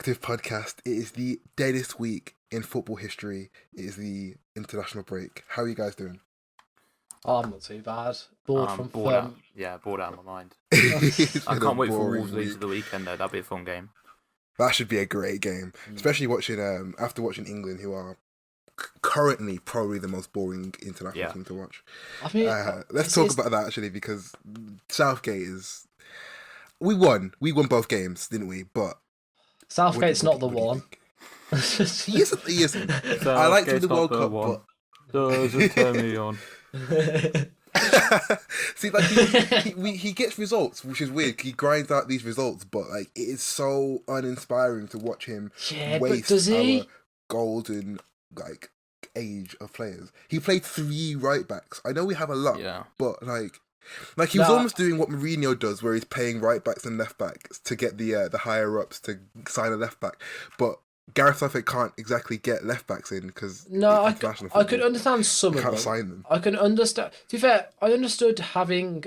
Active Podcast. It is the deadest week in football history. It is the international break. How are you guys doing? Oh, I'm not too bad. Bored from bored fun. out. Yeah, bored out of my mind. It's I been can't a wait for boring Wolves Leeds week. of the weekend though. That'll be a fun game. That should be a great game, especially watching after watching England, who are currently probably the most boring international team to watch. I mean, Let's talk about that actually, because Southgate is. We won both games, didn't we? But Southgate's not the one. He isn't. He isn't. I liked him in the World Cup, but doesn't turn me on. See, like he gets results, which is weird. He grinds out these results, but like it is so uninspiring to watch him waste does he? our golden like age of players. He played 3 right backs. I know we have a lot, but like he was almost doing what Mourinho does, where he's paying right backs and left backs to get the higher ups to sign a left back, but Gareth Southgate can't exactly get left backs in because I could understand some of them. Can't sign them. I can understand. To be fair, I understood having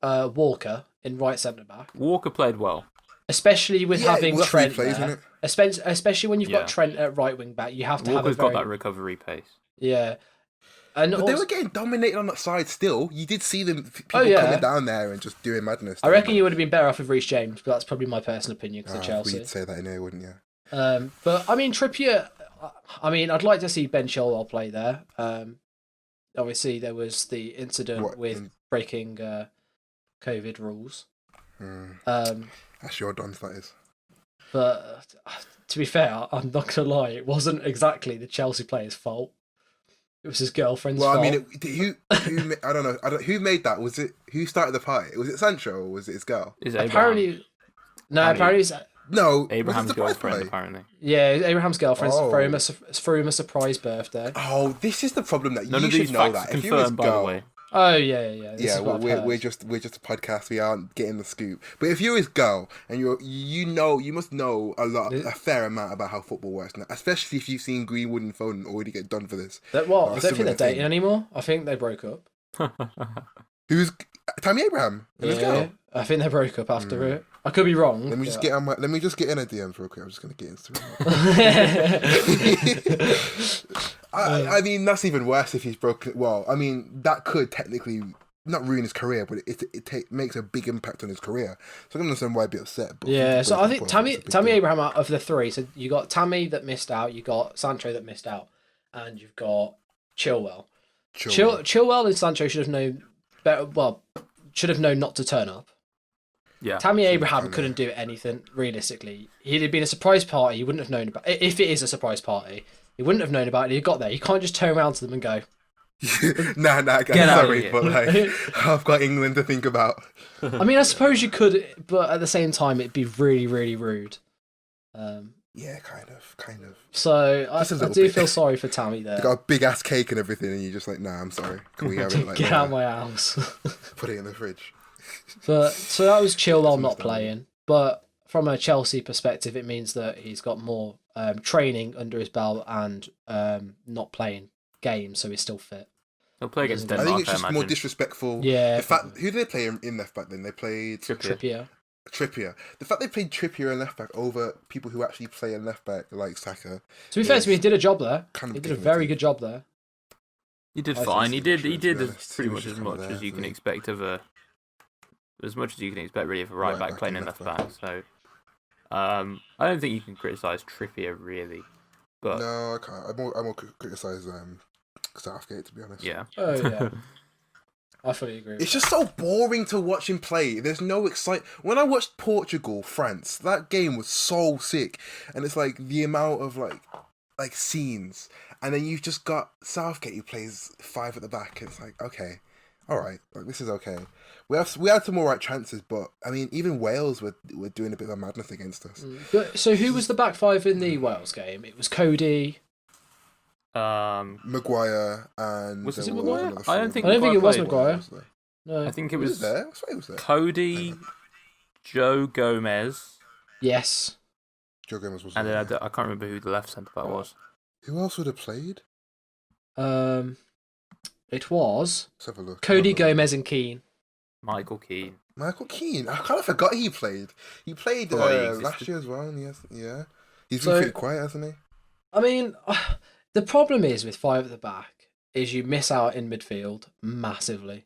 Walker in right centre back, Walker played well, especially with having Trent plays, there. Especially when you've got Trent at right wing back, you have to Walker's have a got that recovery pace. Yeah. But they were getting dominated on that side still. You did see them people coming down there and just doing madness. I reckon you would have been better off with Reece James, but that's probably my personal opinion because of Chelsea. You'd say that in here, wouldn't you? But I mean, Trippier. I mean, I'd like to see Ben Chilwell play there. Obviously, there was the incident with breaking COVID rules. That's your dons, that is. But to be fair, I'm not gonna lie. It wasn't exactly the Chelsea player's fault. It was his girlfriend's fault. Well, I mean, I don't know. Who made that? Was it who started the party? Was it Sancho or was it his girl? Apparently it's Abraham's girlfriend. Apparently, yeah, Abraham's girlfriend threw him a surprise birthday. Oh, this is the problem that none you of these should know facts that. If confirmed, you was by the girl, way. Oh yeah. We're just a podcast. We aren't getting the scoop. But if you're his girl and you must know a fair amount about how football works now, especially if you've seen Greenwood and Foden already get done for this. I don't think they're dating anymore. I think they broke up. Who's Tammy Abraham and his girl? I think they broke up after it. I could be wrong. Let me just get in a DM real quick. I'm just gonna get into it. I mean, that's even worse if he's broken. Well, I mean, that could technically not ruin his career, but it makes a big impact on his career. So I can understand why I'd be upset. But so I think Tammy Abraham out of the 3. So you got Tammy that missed out, you got Sancho that missed out, and you've got Chilwell. Chilwell and Sancho should have known better. Well, should have known not to turn up. Yeah. Tammy Abraham couldn't do anything realistically. He'd have been a surprise party. He wouldn't have known about it. If it is a surprise party, he wouldn't have known about it. He got there. You can't just turn around to them and go, nah, guys, sorry, but like, I've got England to think about. I mean, I suppose you could, but at the same time, it'd be really, really rude. Yeah, kind of. So I do feel sorry for Tammy there. They got a big ass cake and everything, and you're just like, nah, I'm sorry. Can we have it? Like, get out of my house. Put it in the fridge. But so that was Chilwell not playing. But from a Chelsea perspective, it means that he's got more training under his belt and not playing games, so he's still fit. He'll play against Denmark. I think it's just more disrespectful. Yeah. The fact, who did they play in left back then? They played Trippier. The fact they played Trippier in left back over people who actually play in left back, like Saka. To be fair to me, he did a job there. He did a very good job there. He did fine. He did pretty much as much as you can expect of a. As much as you can expect, really, of a right back playing in left back. So, I don't think you can criticise Trippier really, but no, I can't. I more criticise Southgate, to be honest. Yeah. Oh yeah. I fully agree. It's just so boring to watch him play. There's no excitement. When I watched Portugal, France, that game was so sick, and it's like the amount of like scenes, and then you've just got Southgate who plays 5 at the back. And it's like, okay, all right, like this is okay. We had some all right chances, but I mean, even Wales were doing a bit of a madness against us. But so who was the back 5 in the Wales game? It was Cody, Maguire, and was it Maguire? I don't think it was played. Maguire. No, I think it was there. I swear it was there. Cody, Joe Gomez. Yes. Joe Gomez was. And then I can't remember who the left centre back was. Who else would have played? It was Let's have a look. Cody Gomez and Keane. Michael Keane. Michael Keane. I kind of forgot he played. He played last year as well. And yeah. He's been pretty quiet, hasn't he? I mean, the problem is with 5 at the back is you miss out in midfield massively.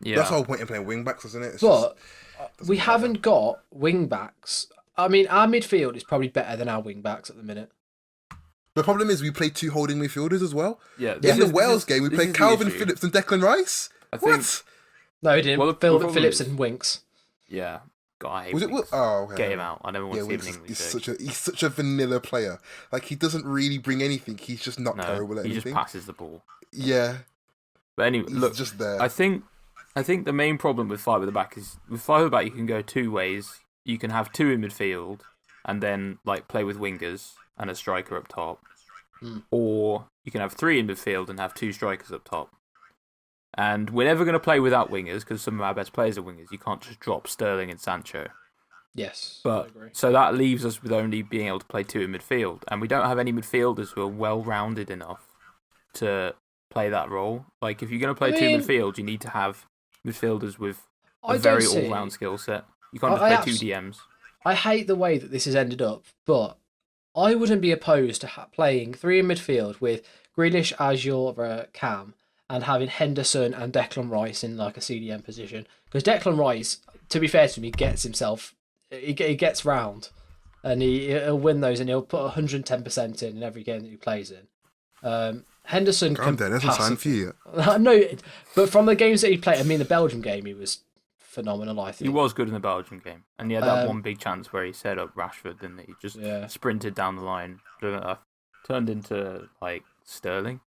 Yeah. That's the whole point in playing wing backs, isn't it? We haven't got wing backs. I mean, our midfield is probably better than our wing backs at the minute. The problem is we play 2 holding midfielders as well. Yeah. In the Wales game, we played Calvin Phillips and Declan Rice. What? No, he didn't. Well, Phillips and Winks. Yeah. God, I hate Was Winks. It? Oh, okay. Get him out. I never want to see him in English. He's such a vanilla player. Like, he doesn't really bring anything. He's just not terrible at anything. He just passes the ball. Yeah. But anyway, look, just there. I think the main problem with 5 at the back is with 5 at the back you can go 2 ways. You can have 2 in midfield and then like play with wingers and a striker up top, or you can have 3 in midfield and have 2 strikers up top. And we're never going to play without wingers because some of our best players are wingers. You can't just drop Sterling and Sancho. Yes, but I agree. So that leaves us with only being able to play 2 in midfield, and we don't have any midfielders who are well-rounded enough to play that role. Like, if you're going to play 2 midfield, you need to have midfielders with a very all-round skill set. You can't just play 2 DMs. I hate the way that this has ended up, but I wouldn't be opposed to playing 3 in midfield with Grealish as your cam and having Henderson and Declan Rice in like a CDM position. Because Declan Rice, to be fair to him, he gets round and he'll win those and he'll put 110% in every game that he plays in. Henderson can that's a sign for you. No, but from the games that he played, I mean the Belgium game, he was phenomenal, I think. He was good in the Belgium game. And he had that one big chance where he set up Rashford, didn't he? He just sprinted down the line. Turned into, like, Sterling.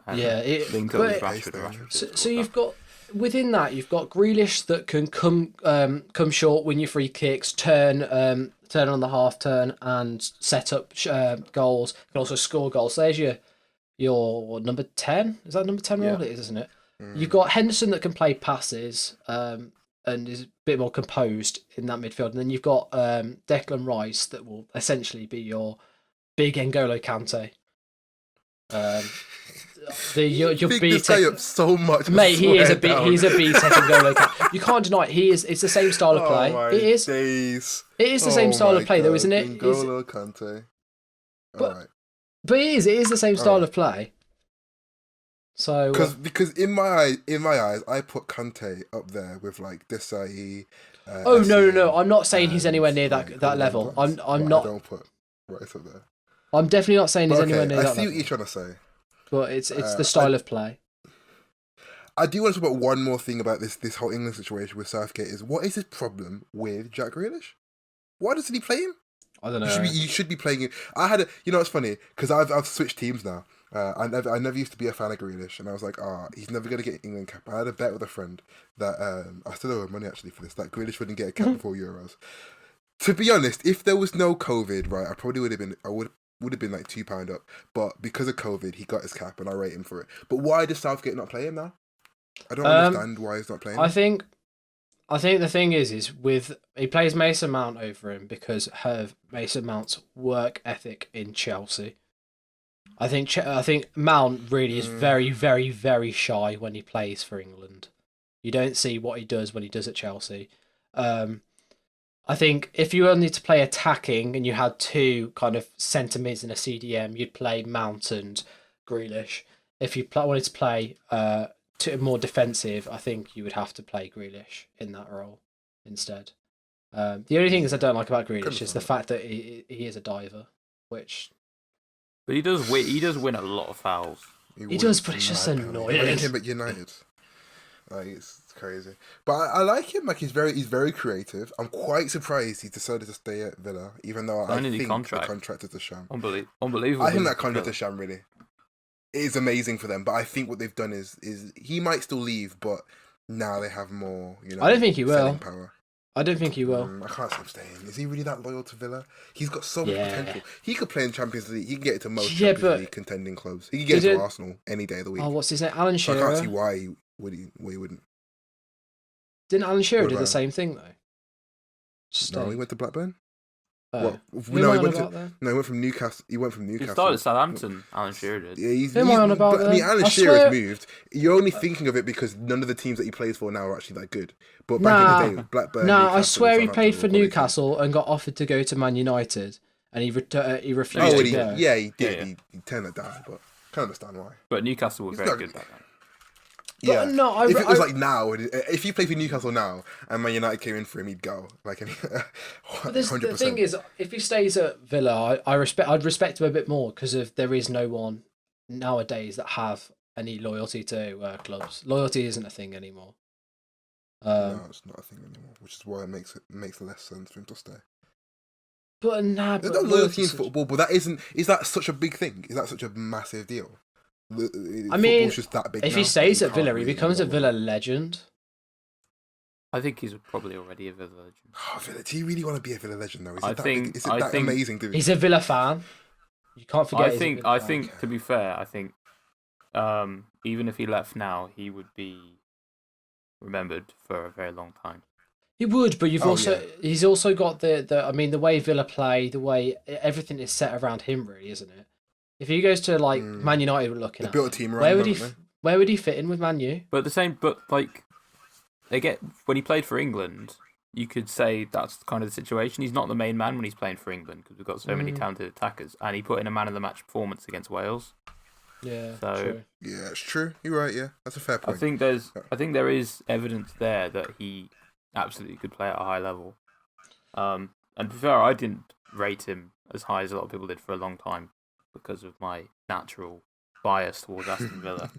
Linked up with Rashford. So you've got, within that, you've got Grealish that can come short, win your free kicks, turn on the half turn and set up goals. You can also score goals. So there's your number 10. Is that number 10 role? It is, isn't it? You've got Henderson that can play passes and is a bit more composed in that midfield. And then you've got Declan Rice that will essentially be your big N'Golo Kante. Your this guy up so much, mate. He's a B-Tech N'Golo Kante. You can't deny it. It's the same style of play. It is. Days. It is the same style of play, though, isn't it? N'Golo Kante. But it is the same style of play. So because in my eyes, I put Kante up there with like Desai. No! I'm not saying he's anywhere near that level. I'm not. I don't put Rice up there. I'm definitely not saying he's anywhere near that level. I see what you're trying to say. But it's the style of play. I do want to talk about one more thing about this whole England situation with Southgate. Is what is his problem with Jack Grealish? Why doesn't he play him? I don't know. You should be playing him. It's funny because I've switched teams now. I never used to be a fan of Grealish, and I was like, he's never gonna get an England cap. I had a bet with a friend that I still owe money actually for this. That Grealish wouldn't get a cap before Euros. To be honest, if there was no COVID, right, I probably would have been. Would have been like £2 up, but because of COVID, he got his cap, and I rate him for it. But why does Southgate not play him now? I don't understand why he's not playing him. I think the thing is with he plays Mason Mount over him because of Mason Mount's work ethic in Chelsea. I think Mount really is very, very, very shy when he plays for England. You don't see what he does when he does at Chelsea. I think if you only to play attacking and you had 2 kind of centre mids and a CDM, you'd play Mount and Grealish. If you wanted to play more defensive, I think you would have to play Grealish in that role instead. The only thing I don't like about Grealish is the fact that he is a diver, which. But he does win a lot of fouls. He does, but it's just annoying. Look at him at United. Like, it's crazy. But I like him. Like, he's very creative. I'm quite surprised he decided to stay at Villa, even though I think the contract is a sham. Unbelievable. I think that contract is a sham, really. It is amazing for them, but I think what they've done is he might still leave, but now they have more, I don't think he will. Power. I don't think he will. I can't see him staying. Is he really that loyal to Villa? He's got so much potential. He could play in Champions League. He can get into most Champions League contending clubs. He can get into Arsenal any day of the week. Oh, what's his name? Alan Shearer. So I can't see why he wouldn't. Didn't Alan Shearer do the same thing though? No, he went to Blackburn. Oh. No, he went from Newcastle. He went from Newcastle. He started at Southampton. Alan Shearer did. Yeah, Who am I on about? But, I mean, Alan Shearer's moved. You're only thinking of it because none of the teams that he plays for now are actually that good. But back in the day, Blackburn. Nah, I swear he played for Newcastle and got offered to go to Man United, and he refused to go. Yeah, he did. He turned it down, but I can understand why. But Newcastle were very good back then. Yeah, no, if it was like now, if he played for Newcastle now and Man United came in for him, he'd go. Like, 100%. The thing is, if he stays at Villa, I'd respect him a bit more because there is no one nowadays that have any loyalty to clubs. Loyalty isn't a thing anymore. No, it's not a thing anymore, which is why it makes less sense for him to stay. But there's no loyalty in football, but is that such a big thing? Is that such a massive deal? I mean, just that big if he stays at Villa, he becomes a Villa legend. I think he's probably already a Villa legend. Oh, Villa, do you really want to be a Villa legend though? I think amazing? He's a Villa fan. You can't forget. I think to be fair, I think even if he left now, he would be remembered for a very long time. He would, but he's also got the way Villa play, the way everything is set around him, really, isn't it? If he goes to like Man United, we're looking at built a team around where would he fit in with Man U? But when he played for England, you could say that's kind of the situation. He's not the main man when he's playing for England because we've got so many talented attackers, and he put in a man of the match performance against Wales. Yeah, so true. Yeah, it's true. You're right. Yeah, that's a fair point. I think there is evidence there that he absolutely could play at a high level. And to be fair, I didn't rate him as high as a lot of people did for a long time because of my natural bias towards Aston Villa.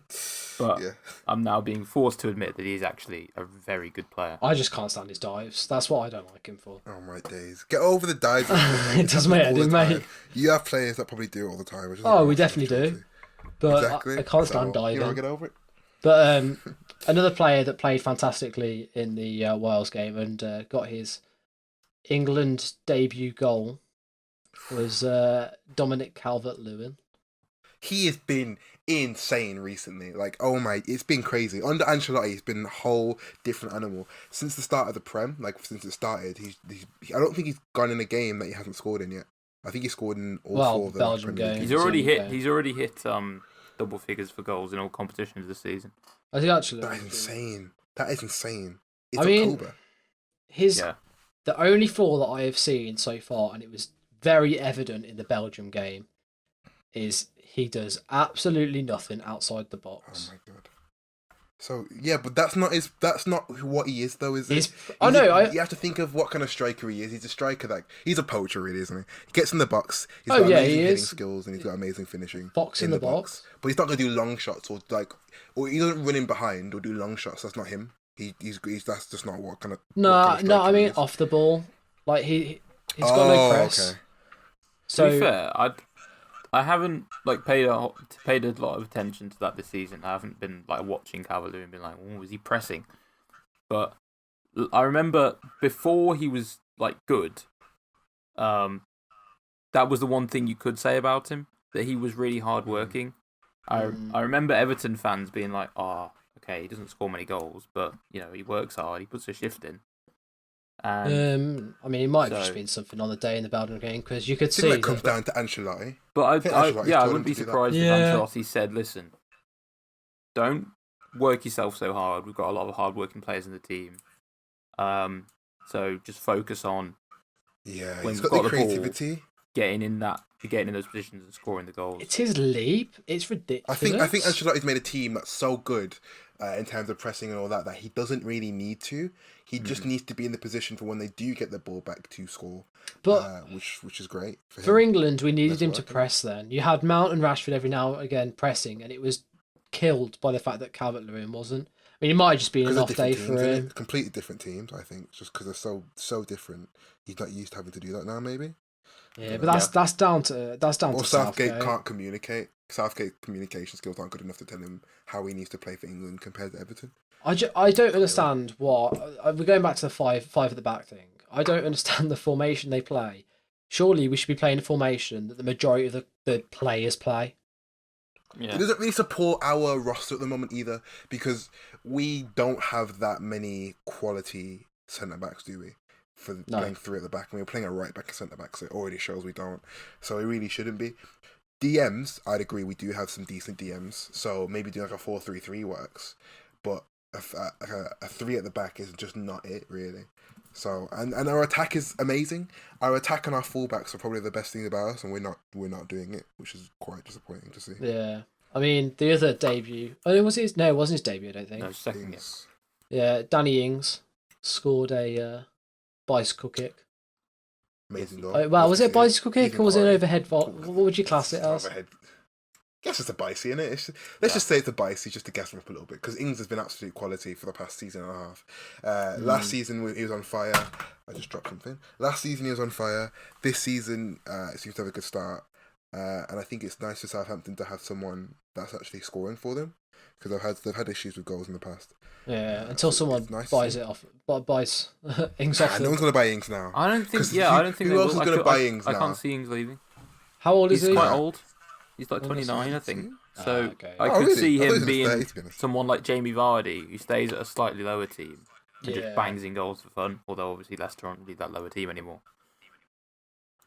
But I'm now being forced to admit that he's actually a very good player. I just can't stand his dives. That's what I don't like him for. Oh my days. Get over the dives. It does my head in, mate. You have players that probably do it all the time. We definitely do. But exactly. I can't stand diving. You want to get over it? But another player that played fantastically in the Wales game and got his England debut goal was Dominic Calvert-Lewin. He has been insane recently. Like, it's been crazy. Under Ancelotti, he's been a whole different animal. Since the start of the Prem, since it started, I don't think he's gone in a game that he hasn't scored in yet. I think he scored in all 4 of the Belgium games. He's already hit double figures for goals in all competitions this season. I think actually that is insane. It's October. The only 4 that I have seen so far, and it was very evident in the Belgium game, is he does absolutely nothing outside the box. Oh my god! So yeah, but that's not what he is though, is it? You have to think of what kind of striker he is. He's a striker he's a poacher, really, isn't he? He gets in the box. He's got amazing hitting skills and he's got amazing finishing. Box in the box. But he's not gonna do long shots or he doesn't run in behind or do long shots. That's not him. He's that's just not what kind of. No. I mean off the ball. He's got no press. Okay. So to be fair, I haven't paid a lot of attention to that this season. I haven't been watching Calvert-Lewin and been like, "Oh, was he pressing?" But I remember before he was good. That was the one thing you could say about him, that he was really hardworking. I remember Everton fans being like, "Oh, okay, he doesn't score many goals, but he works hard. He puts a shift in." And, I mean, it might have just been something on the day in the Belgium game because you could see that comes down to Ancelotti. But I wouldn't be surprised if Ancelotti said, "Listen, don't work yourself so hard. We've got a lot of hard-working players in the team. So just focus on when he's got the creativity, getting in those positions and scoring the goals." It's his leap. It's ridiculous. I think Ancelotti's made a team that's so good in terms of pressing and all that he doesn't really need to. He just needs to be in the position for when they do get the ball back to score. But which is great for England. We needed him to press. Then you had Mount and Rashford every now and again pressing, and it was killed by the fact that Calvert-Lewin wasn't. I mean, it might have just been an off day for him. Completely different teams, I think, just because they're so different. He's not used to having to do that now, maybe. Yeah, but that's down to Southgate can't communicate. Southgate's communication skills aren't good enough to tell him how he needs to play for England compared to Everton. I don't understand what we're going back to the five at the back thing. I don't understand the formation they play. Surely we should be playing a formation that the majority of the players play. Yeah. It doesn't really support our roster at the moment either, because we don't have that many quality centre backs, do we? for playing three at the back. And we were playing a right back and centre back, so it already shows we don't. So it really shouldn't be. DMs, I'd agree, we do have some decent DMs. So maybe doing like a 4-3-3 works, but a three at the back is just not it really. So and our attack is amazing. Our attack and our fullbacks are probably the best thing about us, and we're not doing it, which is quite disappointing to see. Yeah, I mean the other debut. Oh, was his? No, it wasn't his debut. I don't think. No, second. Yeah, Danny Ings scored a bicycle kick. Amazing goal. Well, was it a bicycle kick or was it an overhead vault? What would you class it as? Overhead. I guess it's a bicey, isn't it? Let's just say it's a bicey, just to gas him up a little bit, because Ings has been absolute quality for the past season and a half. Last season he was on fire. I just dropped something. Last season he was on fire. This season it seems to have a good start, and I think it's nice for Southampton to have someone that's actually scoring for them, because they've had issues with goals in the past. Yeah, until someone buys it off, buys Ings off. No one's gonna buy Ings now. I don't think. Yeah, I don't think. Who else is gonna buy Ings now? I can't see Ings leaving. How old is he? He's quite old. He's like 29, I think. So okay. I could see him 30, being someone like Jamie Vardy, who stays at a slightly lower team and Yeah. just bangs in goals for fun. Although obviously Leicester aren't really that lower team anymore.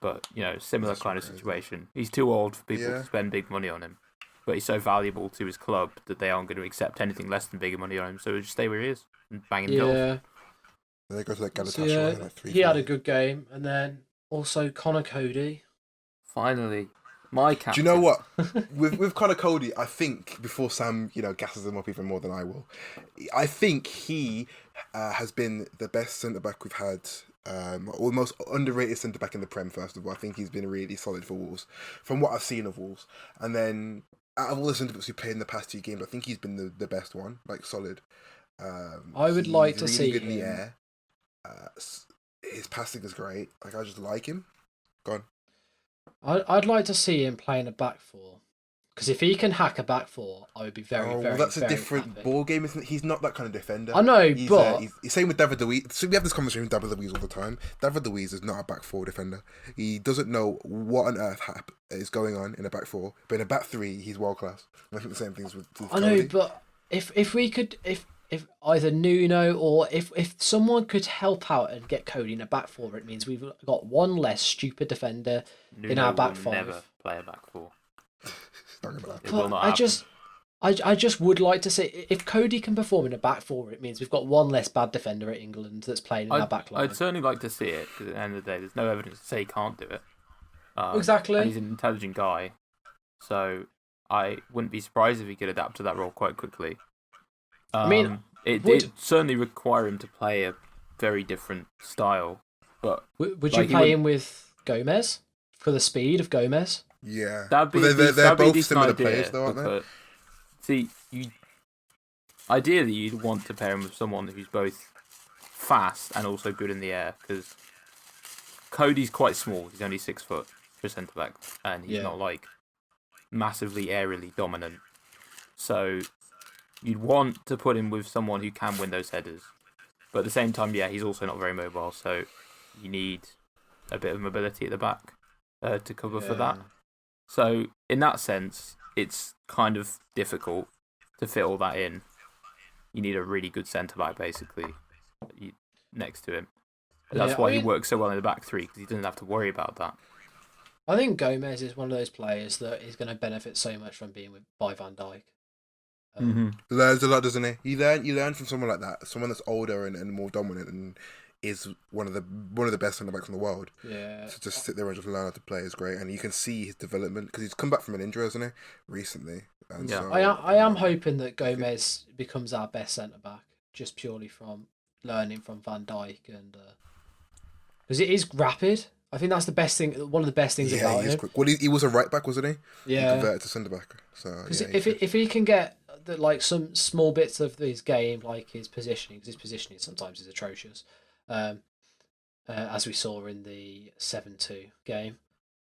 But similar kind of situation. He's too old for people to spend big money on him, but he's so valuable to his club that they aren't going to accept anything less than bigger money on him. So he'll just stay where he is and bang in goals. There goes that So, he had a good game, and then also Connor Cody. Finally. My captain. Do you know what? with Connor Cody, I think before Sam, gasses him up even more than I will, I think he has been the best centre back we've had, or the most underrated centre back in the Prem. First of all, I think he's been really solid for Wolves, from what I've seen of Wolves. And then out of all the centre backs we played in the past 2 games, I think he's been the best one, like solid. I would like to really see good him. in the air. His passing is great. Like I just like him. Go on. I'd like to see him playing a back four, because if he can hack a back four, I would be very, very. Well, that's very a different happy. ball game, isn't it? He's not that kind of defender. I know, he's, but he's same with David Luiz. So we have this conversation with David Luiz all the time. David Luiz is not a back four defender. He doesn't know what on earth is going on in a back four, but in a back three, he's world class. And I think the same things with I know, but if we could, if either Nuno or if someone could help out and get Cody in a back four, it means we've got one less stupid defender in our back five. Never play a back four. But I just would like to see, if Cody can perform in a back four, it means we've got one less bad defender at England that's playing in our back line. I'd certainly like to see it, because at the end of the day, there's no evidence to say he can't do it. Exactly. And he's an intelligent guy, so I wouldn't be surprised if he could adapt to that role quite quickly. I mean, it certainly require him to play a very different style. But would you play him with Gomez for the speed of Gomez? Yeah, that'd be they're both similar idea, players, though, aren't they? See, ideally you'd want to pair him with someone who's both fast and also good in the air, because Cody's quite small. He's only 6 foot for centre back, and he's not like massively aerially dominant. So you'd want to put him with someone who can win those headers, but at the same time, he's also not very mobile. So you need a bit of mobility at the back to cover for that. So in that sense, it's kind of difficult to fit all that in. You need a really good centre back basically next to him. That's why he works so well in the back three, because he doesn't have to worry about that. I think Gomez is one of those players that is going to benefit so much from being by Van Dijk. Learns a lot, doesn't he? You learn from someone like that, someone that's older and more dominant, and is one of the best centre backs in the world. Yeah. To just sit there and just learn how to play is great, and you can see his development, because he's come back from an injury, hasn't he, recently? And so, I am hoping that Gomez becomes our best centre back, just purely from learning from Van Dijk, and because it is rapid. I think that's the best thing. One of the best things about him. Quick. Well, he was a right back, wasn't he? Yeah. He converted to centre back. So if he can get some small bits of his game, like his positioning, because his positioning sometimes is atrocious, as we saw in the 7-2 game.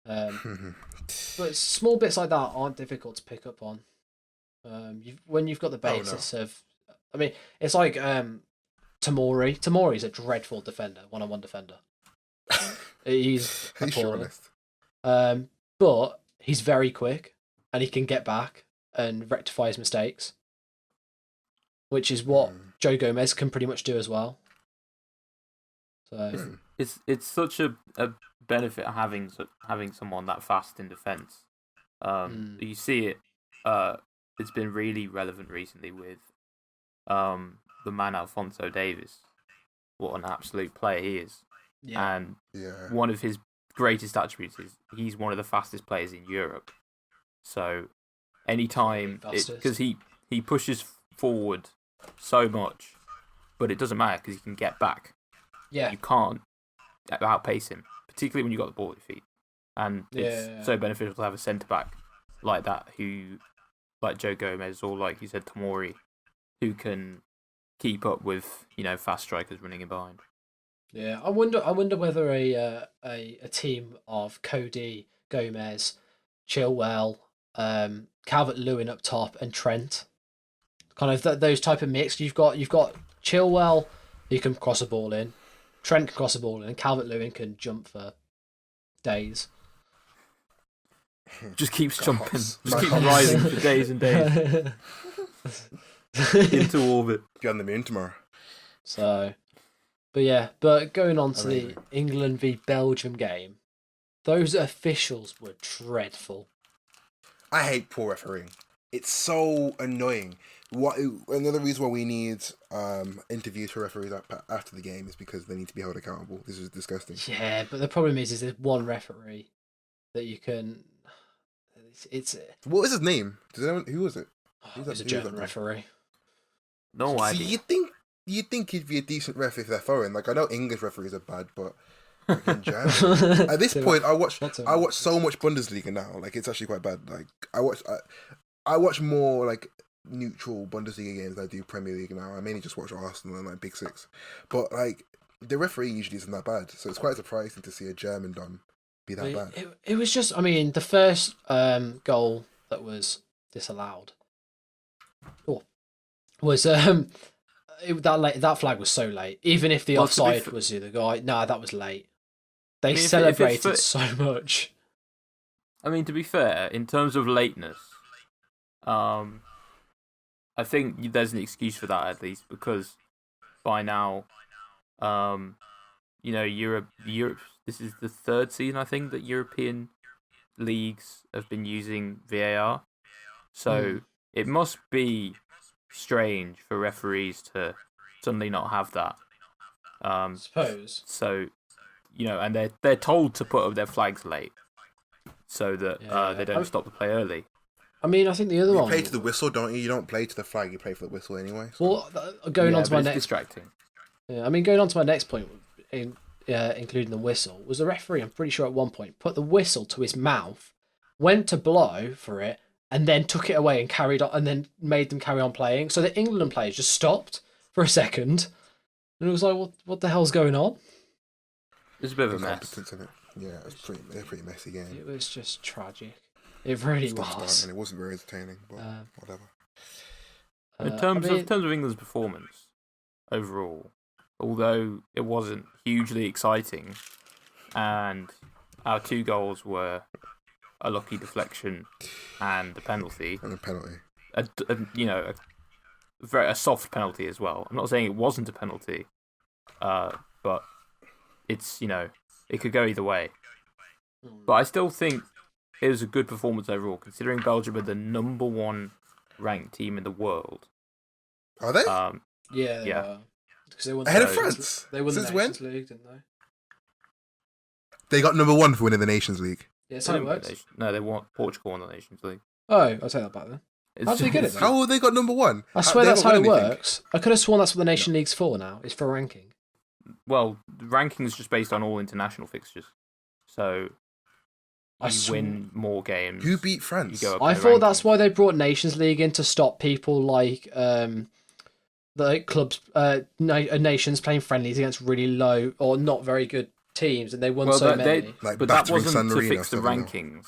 But small bits like that aren't difficult to pick up on. When you've got the basis of, I mean, it's like Tamori. Tamori's a dreadful defender, one-on-one defender. He's appalling. But he's very quick, and he can get back and rectify his mistakes, which is what Joe Gomez can pretty much do as well. So it's such a benefit having someone that fast in defence. You see it. It's been really relevant recently with the man Alphonso Davies. What an absolute player he is! Yeah. And one of his greatest attributes is he's one of the fastest players in Europe. So anytime, because he pushes forward so much, but it doesn't matter because he can get back. Yeah. You can't outpace him, particularly when you got the ball at your feet. And it's so beneficial to have a centre back like that, who, like Joe Gomez or like you said, Tomori, who can keep up with fast strikers running in behind. Yeah, I wonder whether a team of Cody, Gomez, Chilwell, Calvert-Lewin up top, and Trent, kind of those type of mix. You've got Chilwell, who can cross a ball in, Trent can cross a ball in, and Calvert-Lewin can jump for days. Just keeps jumping, just keeps rising for days and days into orbit. Be on the moon tomorrow. So, but going on to the England v Belgium game, those officials were dreadful. I hate poor refereeing. It's so annoying. Another reason why we need interviews for referees after the game is because they need to be held accountable. This is disgusting. Yeah, but the problem is there's one referee that you can. It's what was his name? Who was it? It was a German referee. No idea. You'd think he'd be a decent ref if they're foreign. Like I know English referees are bad, but in German. At this point, I watch so much Bundesliga now. Like it's actually quite bad. Like I watch more like neutral Bundesliga games than I do Premier League now. I mainly just watch Arsenal and like Big Six. But like the referee usually isn't that bad, so it's quite surprising to see a German Don be that bad. It was just, the first goal that was disallowed was that flag was so late. Even if the offside was the guy, that was late. They celebrated so much. To be fair, in terms of lateness, I think there's an excuse for that at least because by now, Europe. This is the third season I think that European leagues have been using VAR, so it must be strange for referees to suddenly not have that. Suppose. So, and they're told to put up their flags late, so that they don't stop the play early. I think the other one. You play to the whistle, don't you? You don't play to the flag. You play for the whistle anyway. So. Well, going on to my next. Distracting. Yeah, going on to my next point, including the whistle, was the referee. I'm pretty sure at one point put the whistle to his mouth, went to blow for it, and then took it away and carried on, and then made them carry on playing. So the England players just stopped for a second, and it was like, what the hell's going on? It's a bit of a mess. Yeah, it's a pretty messy game. It was just tragic. It really was. And it wasn't very entertaining, but whatever. In terms of England's performance overall, although it wasn't hugely exciting, and our 2 goals were a lucky deflection and a penalty. And a penalty. A soft penalty as well. I'm not saying it wasn't a penalty, but it's it could go either way. But I still think it was a good performance overall, considering Belgium are the number 1 ranked team in the world. Are they? Yeah, they are. They won ahead of France. They won the Nations League, didn't they? They got number 1 for winning the Nations League. Yeah, that's how it works. No, they won. Portugal won the Nations League. Oh, I'll take that back then. How did they get it then? How they got number 1? I swear that's how it works. I could have sworn that's what the Nation League's for now. It's for ranking. Well, ranking is just based on all international fixtures. So you win more games. Who beat France? I thought that's why they brought Nations League in, to stop people like the clubs, nations playing friendlies against really low or not very good teams, and they won many. But that wasn't to fix the rankings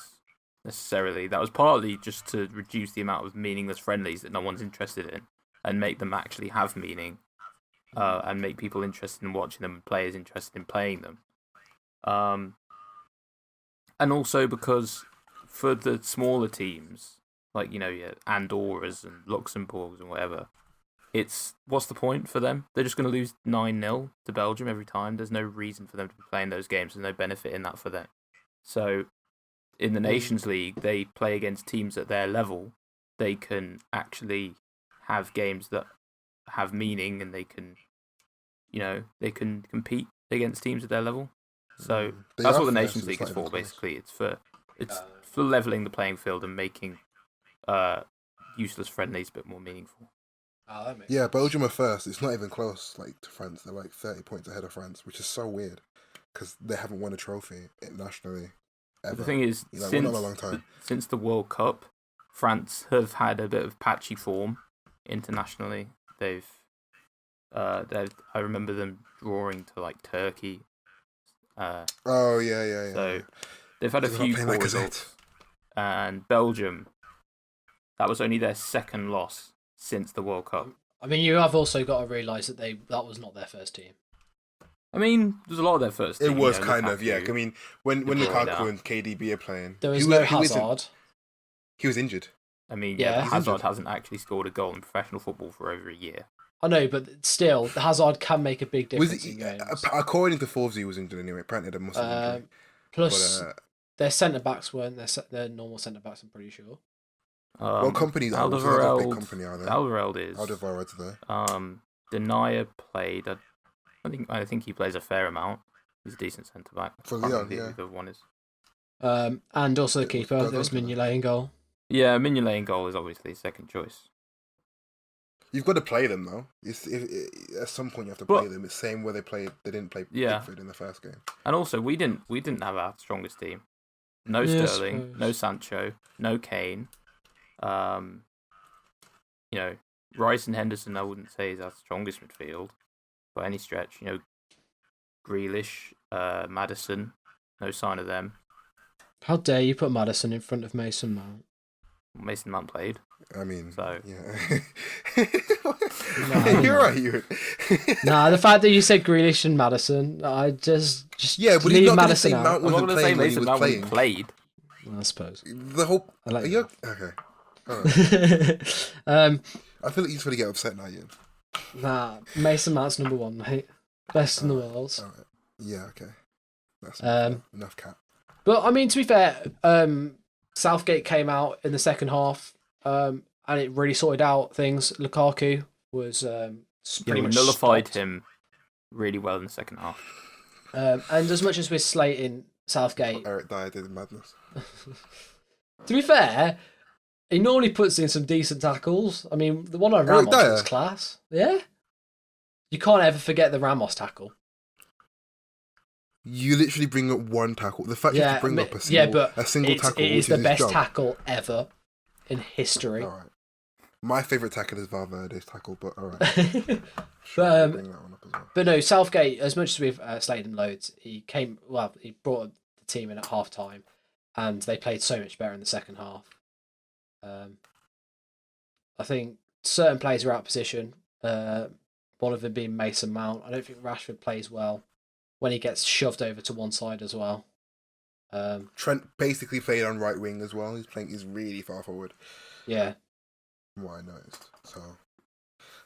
necessarily. That was partly just to reduce the amount of meaningless friendlies that no one's interested in, and make them actually have meaning, and make people interested in watching them, and players interested in playing them. And also because for the smaller teams, like Andorras and Luxembourgs and whatever, what's the point for them? They're just going to lose 9-0 to Belgium every time. There's no reason for them to be playing those games. There's no benefit in that for them. So, in the Nations League, they play against teams at their level. They can actually have games that have meaning, and they can compete against teams at their level. So that's what the Nations League is for. Basically, it's for leveling the playing field and making useless friendlies a bit more meaningful. Yeah, Belgium are first. It's not even close, like, to France. They're like 30 points ahead of France, which is so weird because they haven't won a trophy nationally ever. The thing is, not a long time. Since the World Cup, France have had a bit of patchy form internationally. I remember them drawing to like Turkey. Yeah. So they've had a few poor results. And Belgium, that was only their second loss since the World Cup. I mean, you have also got to realise that that was not their first team. I mean, there's a lot of their first team. It was kind of, yeah. I mean, when Lukaku and KDB are playing... There was no Hazard. He was injured. I mean, Hazard hasn't actually scored a goal in professional football for over a year. I know, but still, Hazard can make a big difference in games. According to Forbes, he was injured anyway. Apparently, there must have been injury. Plus, their centre-backs weren't their normal centre-backs, I'm pretty sure. Company, though. They're a big company, are they? Alderweireld is. Alderweireld's there. Denier played... I think he plays a fair amount. He's a decent centre-back. For Lyon, yeah. The one is. And also the keeper, there was Mignolet in goal. Yeah, Mignolet in goal is obviously second choice. You've got to play them, though. At some point, you have to play them. It's the same where they didn't play Pickford in the first game. And also, we didn't have our strongest team. No Sterling, no Sancho, no Kane. Rice and Henderson, I wouldn't say is our strongest midfield by any stretch. Grealish, Maddison, no sign of them. How dare you put Maddison in front of Mason Mount? Mason Mount played. I mean, so yeah. You're right. Nah, the fact that you said Grealish and Maddison, I just yeah, but leave he's not Maddison out. out. Mount wasn't playing when he was playing. Played. Well, I suppose the whole. Okay. All right. I feel like you're going to get upset now, Ian. Nah, Mason Mount's number one, mate. Best in the world. All right. Yeah. Okay. That's enough cat. But I mean, to be fair, Southgate came out in the second half, and it really sorted out things. Lukaku was pretty much nullified stopped. him really well in the second half. And as much as we're slating Southgate, Eric Dyer did madness. To be fair, he normally puts in some decent tackles. I mean, the one on Ramos was class. Yeah, you can't ever forget the Ramos tackle. You literally bring up one tackle. The fact you have to bring up a single tackle, it is the best tackle ever in history. All right. My favourite tackle is Valverde's tackle, but all right. Bring that one up as well. But no, Southgate, as much as we've slated him loads, he brought the team in at half time, and they played so much better in the second half. I think certain players are out of position. One of them being Mason Mount. I don't think Rashford plays well when he gets shoved over to one side as well. Trent basically played on right wing as well. He's really far forward. Yeah. From what I noticed. So,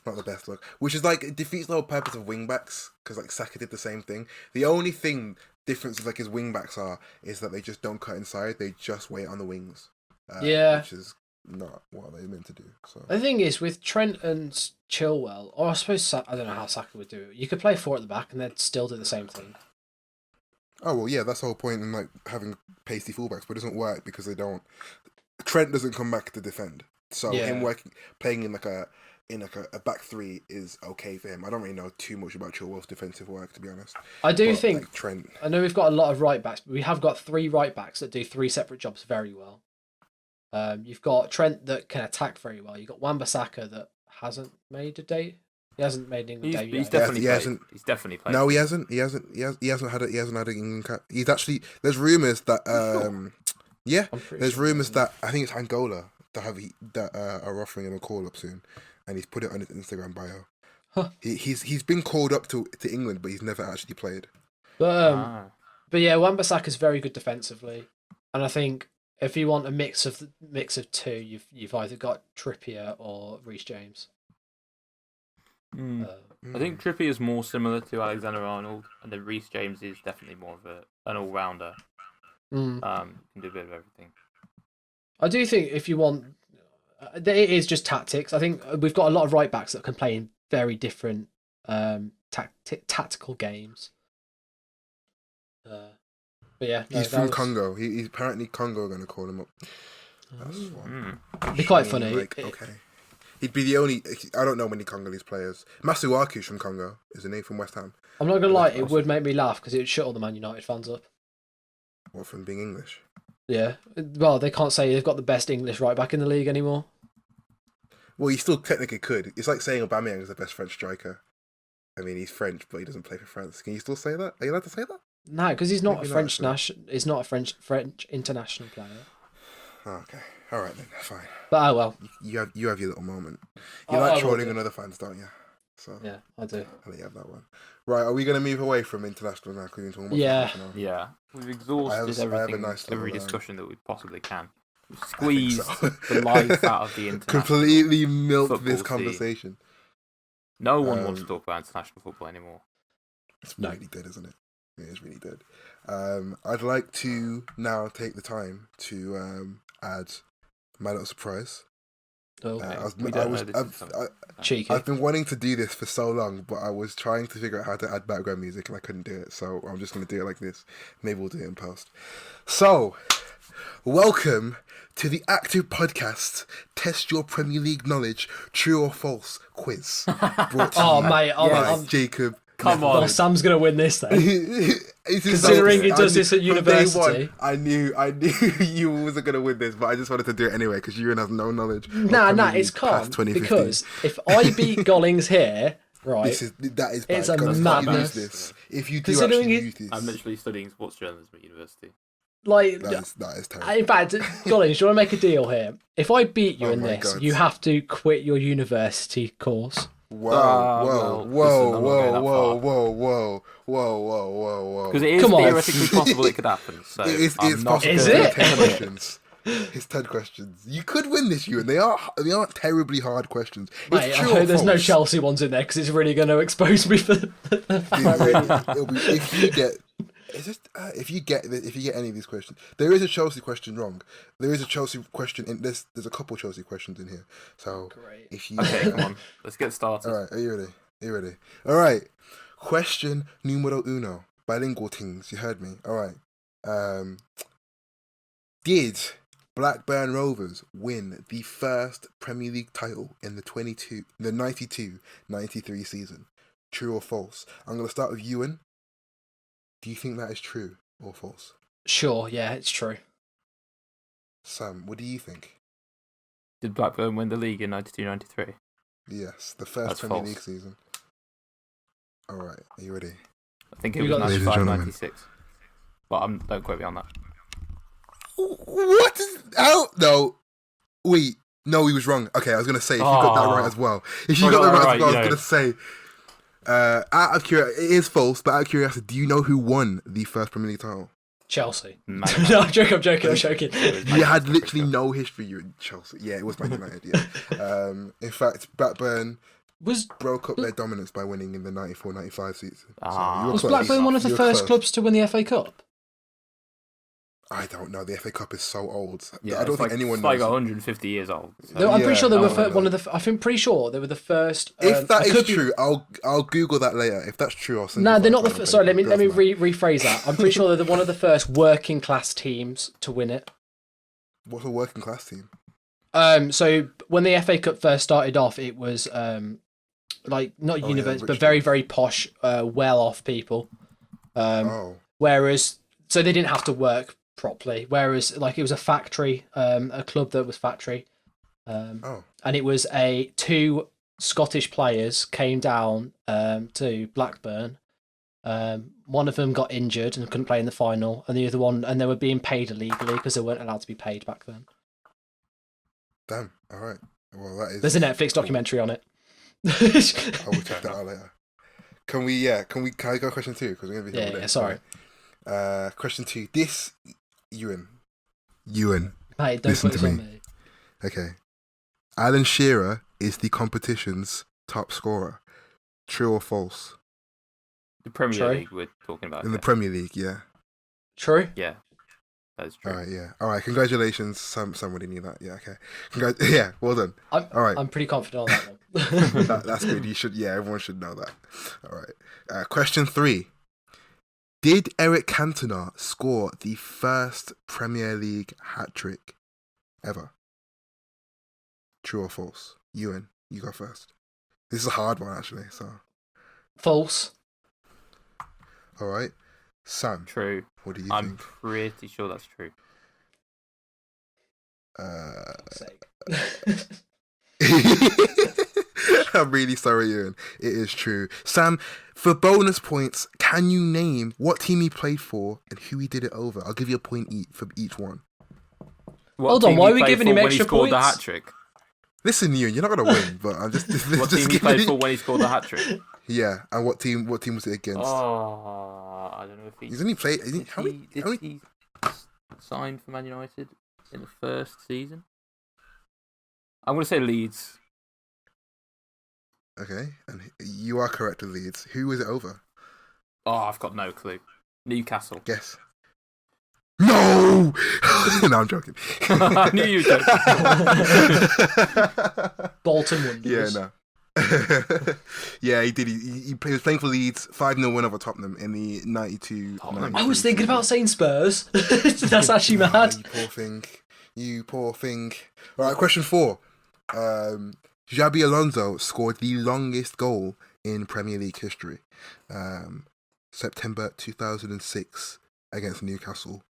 not the best look. Which is like, it defeats the whole purpose of wing backs, because like Saka did the same thing. The only difference with like his wing backs is that they just don't cut inside, they just wait on the wings. Which is not what they're meant to do. So the thing is, with Trent and Chilwell, or I suppose I don't know how Saka would do it. You could play four at the back and they'd still do the same thing. Oh well, yeah, that's the whole point in like having pasty fullbacks, but it doesn't work because they don't. Trent doesn't come back to defend, so him playing in a back three is okay for him. I don't really know too much about Chilwell's defensive work, to be honest. I think like, Trent. I know we've got a lot of right backs, but we have got three right backs that do three separate jobs very well. You've got Trent that can attack very well. You've got Wan-Bissaka that hasn't made a date. He hasn't made an England debut. He's definitely played. No, he hasn't. He hasn't had an England cap. He's actually. There's rumours that. There's rumours that I think it's Angola that are offering him a call up soon, and he's put it on his Instagram bio. Huh. He's been called up to England, but he's never actually played. But yeah, Wan-Bissaka is very good defensively, and I think if you want a mix of two, you've either got Trippier or Reece James. I think Trippier is more similar to Alexander-Arnold, and then Reece James is definitely more of an all-rounder. Can do a bit of everything. I do think if you want, it is just tactics. I think we've got a lot of right backs that can play in very different tactical games. But yeah, he's from Congo. He's apparently Congo are going to call him up. That's It'd be quite funny. Okay. He'd be the only. I don't know many Congolese players. Masuaku's from Congo, isn't he? From West Ham. I'm not gonna lie, it would make me laugh because it would shut all the Man United fans up. What, from being English? Yeah. Well, they can't say they've got the best English right back in the league anymore. Well, you still technically could. It's like saying Aubameyang is the best French striker. I mean, he's French, but he doesn't play for France. Can you still say that? Are you allowed to say that? No, because he's not He's not a French international player. Oh, okay. All right then. Fine. But oh well. You have your little moment. You like trolling on other fans, don't you? So yeah, I do. I'll let you have that one. Right, are we going to move away from international now? Because we're talking about yeah. We've exhausted every discussion that we possibly can. We've squeezed the life out of the international. Completely milked this conversation. No one wants to talk about international football anymore. It's really dead, isn't it? It is really dead. I'd like to now take the time to add my little surprise. Cheeky. I've been wanting to do this for so long, but I was trying to figure out how to add background music and I couldn't do it. So I'm just going to do it like this. Maybe we'll do it in post. So, welcome to the Active Podcast Test Your Premier League Knowledge True or False quiz. Brought to you by Jacob. Come on. Well, Sam's going to win this then. Considering he does this at university. I knew you wasn't going to win this, but I just wanted to do it anyway because Ewan has no knowledge. Nah, it's calm. Because if I beat Gollings here, right, that is it's a madness. If you do actually use this. I'm literally studying sports journalism at university. Like, that is terrible. In fact, Gollings, do you want to make a deal here? If I beat you in this, you have to quit your university course. Whoa. Because it is theoretically possible it could happen. So it's possible. Is it? 10 questions. It's 10 questions. You could win this, Ewan. They aren't terribly hard questions. Mate, I hope there's no Chelsea ones in there because it's really going to expose me for the It'll be, if you get any of these questions, there is a Chelsea question wrong. There is a Chelsea question in there's a couple Chelsea questions in here. So great. If you come on, let's get started. All right, are you ready? All right. Question numero uno. Bilingual things. You heard me. All right. Did Blackburn Rovers win the first Premier League title in the 92-93 season? True or false? I'm going to start with Ewan. Do you think that is true or false? Sure, yeah, it's true. Sam, what do you think? Did Blackburn win the league in 92-93? Yes, the first Premier League season. All right, are you ready? I think it was 95-96. But don't quote me on that. What? How? No. Wait. No, he was wrong. Okay, I was going to say, if you got that right as well. If you got that right as well, I was going to say... out of curiosity, it is false, but out of curiosity, do you know who won the first Premier League title? Chelsea. No, I'm joking. You had literally no history. You in Chelsea. Yeah, it was Man United. Yeah. In fact, Blackburn broke up their dominance by winning in the 94-95 season. Was Blackburn one of the first clubs to win the FA Cup? I don't know. The FA Cup is so old. Yeah, I don't think anyone knows. It's like 150 years old. So. I'm pretty sure they were one of the. I'm pretty sure they were the first. If that is true, I'll Google that later. If that's true, I'll send. No, they're not the first. Sorry, let me rephrase that. I'm pretty sure they're one of the first working class teams to win it. What's a working class team? So when the FA Cup first started off, it was like not university, but very very posh, well off people. Whereas, so they didn't have to work properly, whereas like it was a factory, a club that was factory, and it was two Scottish players came down to Blackburn. One of them got injured and couldn't play in the final, and the other one, and they were being paid illegally because they weren't allowed to be paid back then. Damn. All right. Well, that is. There's a Netflix documentary on it. I will check that out later. Can I go question 2? Because we're gonna be here all day. Yeah. Sorry. Question 2. This Ewan. Mate, don't put this on me. Okay. Alan Shearer is the competition's top scorer. True or false? The Premier True. League we're talking about. In the Premier League, yeah. True. Yeah, that's true. All right, yeah. All right, congratulations. Somebody knew that. Yeah, okay. Yeah, well done. All right. I'm pretty confident on that one. That's good. You should. Yeah, everyone should know that. All right. Question 3. Did Eric Cantona score the first Premier League hat trick ever? True or false? Ewan, you go first. This is a hard one, actually. So. False. All right. Sam. True. What do you I'm think? pretty sure that's true. I'm really sorry, Ewan. It is true. Sam, for bonus points, can you name what team he played for and who he did it over? I'll give you a point for each one. Hold on, why are we giving him extra points? When he scored the points? hat trick. Listen, Ewan, you're not gonna win, but I'm just. What team he played for when he scored the hat trick? Yeah, and what team was it against? Oh, I don't know if He's only played. How many? Did he sign for Man United in the first season? I'm gonna say Leeds. Okay, and you are correct with Leeds. Who was it over? Oh, I've got no clue. Newcastle. Guess. No! No, I'm joking. I knew you were joking. Bolton Wanderers. Yeah, no. Yeah, he did. He was playing for Leeds, 5-0 win over Tottenham in the 92. I was thinking about saying Spurs. That's actually mad. You poor thing. All right, question 4. Xabi Alonso scored the longest goal in Premier League history. September 2006 against Newcastle.